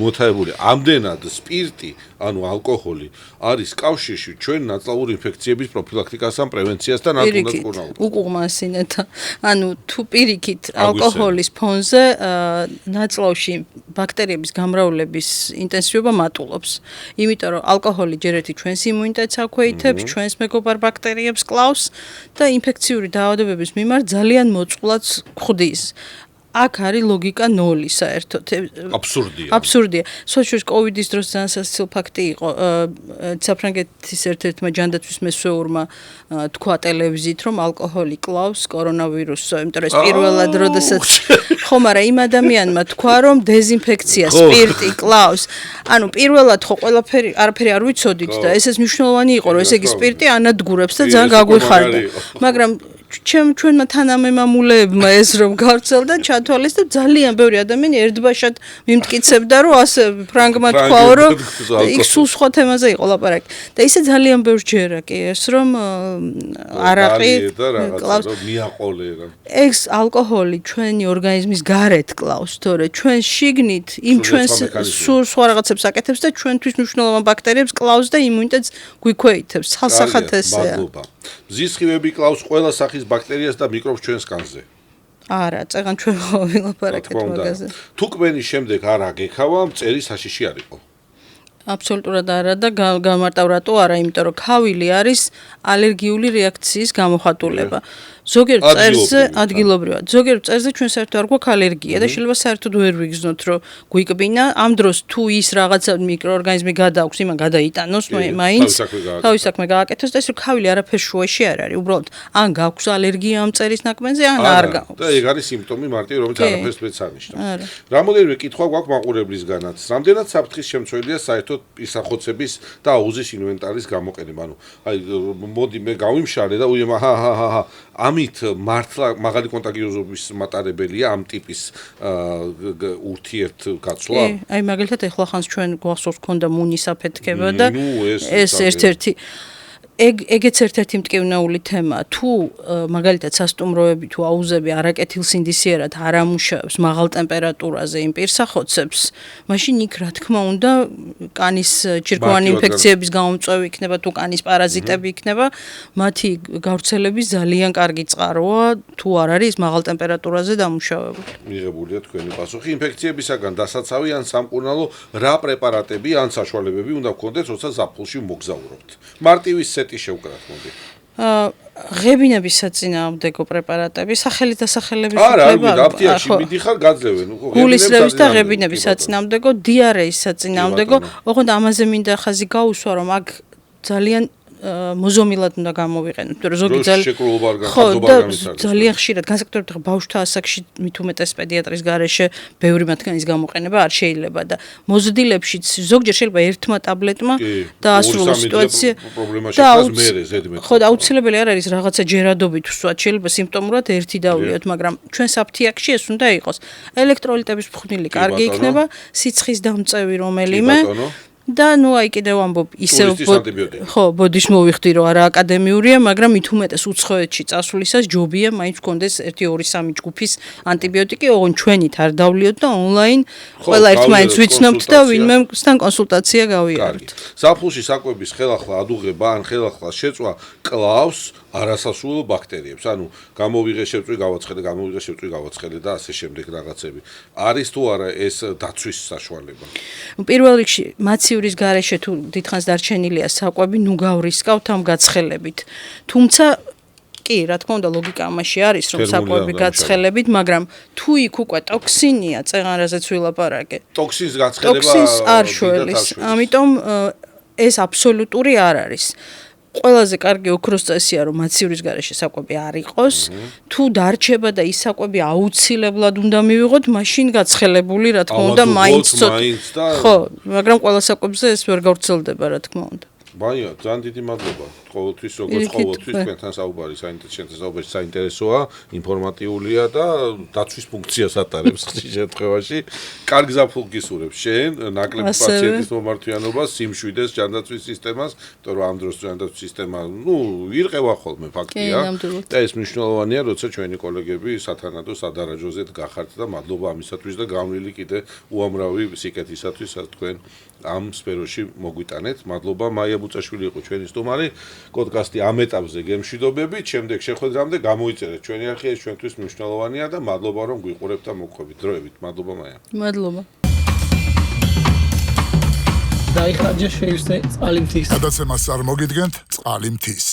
მოთაებული. ამდენად სპირტი, ანუ ალკოჰოლი არის კავშირში ჩვენ ნაწლავურ ინფექციების პროფილაქტიკასთან, პრევენციასთან, ან თუნდაც კურნალობასთან. უკუღმასინეთა. ანუ თუ პირიქით ალკოჰოლის ფონზე ნაწლავში ბაქტერიების გამრავლების ინტენსივობა მატულობს. იმიტომ რომ ალკოჰოლი ჯერ ერთი ჩვენს იმუნიტეტს აქვეითებს, ჩვენს მეგობარ ბაქტერიებს კლავს და ინფექციური დაავადებების მიმართ ძალიან მოწყვლად ხვდის. აქ არის ლოგიკა 0 საერთოდ. აბსურდია. სოციალურ კოვიდის დროს ძალიან სასაცილო ფაქტი იყო. საფრანგეთის ერთ-ერთმა ჯანდაცვის მესვეურმა თქვა ტელევიზიით, რომ ალკოჰოლი კლავს კორონავირუსს, იმიტომ რომ ეს პირველად როდესაც ხომ არა იმ ადამიანმა თქვა, რომ დეზინფექცია სპირტი კლავს. ანუ პირველად ხო არაფერი არ ვიცოდით და ესეც მნიშვნელოვანი იყო, რომ ესე იგი სპირტი ანადგურებს და ძალიან გაგვიხარდა. მაგრამ ჩვენმა თანამემამულეებმა ეს რომ გავრცელდა ჩათვალეს და ძალიან ბევრი ადამიანი ერთბაშად მიმტკიცებდა რომ ასე ფრანგმა თქვაო რომ იქ სულ სხვა თემაზე იყო ლაპარაკი და ისე ძალიან ბევრ ჯერა კი ეს რომ არაყი კლავს მიაყოლე რა ეს ალკოჰოლი ჩვენი ორგანიზმის გარეთ კლავს თორე ჩვენ შიგნით იმ ჩვენს სულ სხვა რაღაცებს აკეთებს და ჩვენთვის მნიშვნელოვან ბაქტერიებს კლავს და იმუნიტეტს გვიქვეითებს ხალხად ესეა მზის სხივები კლავს ყველა სახის ბაქტერიას და მიკრობს ჩვენს კანზე. არა, წეგან ჩვენ ვილაპარაკეთ მაგაზე. თუ კმენის შემდეგ არ აგექავა, მწერი საშიში არ იყო. აბსოლუტურად არა და გამარტავ რატო არა, იმიტომ რომ ქავილი არის ალერგიული რეაქციის გამოხატულება. ზოგიერთ წერზე ადგილობრივად, ზოგიერთ წერზე ჩვენ საერთოდ არ გვაქვს ალერგია და შეიძლება საერთოდ ვერ ვიგრძნოთ, რომ გვიკბინა. ამ დროს თუ ის რაღაცა მიკროორგანიზმი გადააქვს, იმან გადაიტანოს, მაინც თავის საქმე გააკეთოს და ეს რომ ქავილი არაფერ შუაში არ არის. უბრალოდ ან გაქვს ალერგია ამ წერის ნაკბენზე, ან არ გაქვს. და ეგ არის სიმპტომი მარტივი, რომელიც არაფერს მეც არ ნიშნავს. რამოდენიმე კითხვა გვაქვს მაყურებლისგანაც. რამდენად საფრთხის შემცველია საერთოდ ისახოცების და აუზის ინვენტარის გამოყენება? ანუ აი მოდი მე გავიმშალე და უიმ ამით მართლა მაღალი კონტაგიოზობის მატარებელია ამ ტიპის ურთიერთგაცვლა? აი მაგალითად ეხლა ხანს ჩვენ გვახსოვს ქონდა მუნის აფეთქება და ეს ერთ-ერთი ეგეც ერთ-ერთი მტკივნეული თემაა. თუ მაგალითად სასტუმროები თუ აუზები არაკეთილსინდისიერად არ ამუშავებს მაღალ ტემპერატურაზე იმ პირსახოცებს, მაშინ იქ რა თქმა უნდა კანის ჯირკვლოვანი ინფექციების გამომწვევი იქნება თუ კანის პარაზიტები იქნება, მათი გავრცელების ძალიან კარგი წყაროა თუ არ არის მაღალ ტემპერატურაზე დამუშავებული. მიღებულია თქვენი პასუხი. ინფექციებისაგან დასაცავი ან სამკურნალო რა პრეპარატები ან საშუალებები უნდა გქონდეს, როცა ზაფხულში მოგზაურობთ? მარტივი სეტი შევკრათ მოდი. ღებინების საწინააღმდეგო პრეპარატები, სახელით დასახელების უფლება. არა, აფთიაქში მიდიხარ გაძლევენ. გულისრევის და ღებინების საწინააღმდეგო, დიარეის საწინააღმდეგო, ოღონდ ამაზე მინდა ხაზი გაუსვა, რომ აქ ძალიან მოზომილად უნდა გამოვიყენოთ, იმიტომ რომ ზოგი ძალიან ხშირად განსაკუთრებით ბავშვთა ასაკში მით უმეტეს პედიატრის გარეშე ბევრი მათგანის გამოყენება არ შეიძლება და მოზრდილებშიც ზოგჯერ შეიძლება ერთმა ტაბლეტმა დაასრულოს სიტუაცია და ხო და აუცილებელი არ არის რაღაცა ჯერადობით ვსვათ, შეიძლება სიმპტომურად ერთი დავიოთ, მაგრამ ჩვენ საფთიაქში ეს უნდა იყოს. ელექტროლიტების ფხვნილი კარგი იქნება, სიცხის დამწევი რომელიმე და ნუ აი კიდევ ამბობ ისევ ხო ბოდიშ მოვიხდი რომ არა აკადემიურია მაგრამ მით უმეტეს უცხოეთში წასვლისას ჯობია მაინც გქონდეს 1-2-3 ჯგუფის ანტიბიოტიკი ოღონდ ჩვენით არ დავლიოთ და ონლაინ ყველა ერთმანეთს ვიცნობთ და ვინმესთან კონსულტაცია გავიაროთ. ზაფხულში საკვების ხელახლა ადუღება ან ხელახლა შეწვა კლავს არასასრულო ბაქტერიებს. ანუ გამოვიღე შევწვი გავაცხელე და ასე შემდეგ რაღაცები. არის თუ არა ეს დაცვის საშუალება? პირველ რიგში მაცივრის გარეშე თუ დიდხანს დარჩენილია საკვები, ნუ გავრისკავთ ამ გაცხელებით. თუმცა კი, რა თქმა უნდა, ლოგიკა ამაში არის, რომ საკვები გაცხელებით, მაგრამ თუ იქ უკვე ტოქსინია, წეგან რაზეც ვილაპარაკე. ტოქსინს გაცხელება ტოქსინს არ შველის. ამიტომ ეს აბსოლუტური არ არის. ყველაზე კარგი ოქროს წესია რომ მაცივრის გარეშე საკვები არ იყოს. თუ დარჩება და ის საკვები აუცილებლად უნდა მივიღოთ, მაშინ გაცხელებული რა თქმა უნდა მაინც ხო, მაგრამ ყველა საკვებზე ეს ვერ გავრცელდება რა თქმა უნდა. ბაია, ძალიან დიდი მადლობა. ყოველთვის როგორც ყოველთვის თქვენთან საუბარი საინტერესოა, ინფორმატიულია და დაცვის ფუნქციას ატარებს ხშირ შემთხვევაში. კარგ ზაფხულს გისურვებ შენ, ნაკლები პაციენტის მომართვიანობას, სიმშვიდეს ჯანდაცვის სისტემას, იმიტომ რომ ამ დროს ჯანდაცვის სისტემა, ირყევა ხოლმე ფაქტია. და ეს მნიშვნელოვანია, როცა ჩვენი კოლეგები სათანადო სადარაჯოზე გახართ და მადლობა ამისათვის და გამვლილი კიდე უამრავი სიკეთისათვის თქვენ ამ სფეროში მოგვიტანეთ. მადლობა მაია ბუწაშვილი იყო ჩვენი სტუმარი. პოდკასტი ამ ეტაპზე გემშვიდობებით, შემდეგ შეხვედრამდე გამოიწერეთ ჩვენი არხი, ეს ჩვენთვის მნიშვნელოვანია და მადლობა რომ გვიყურებთ და მოგხვებით დროებით. მადლობა მაია. მადლობა. დაიხარჯა შეივსე წყალი მთის. გადაცემას წარმოგიდგენთ წყალი მთის.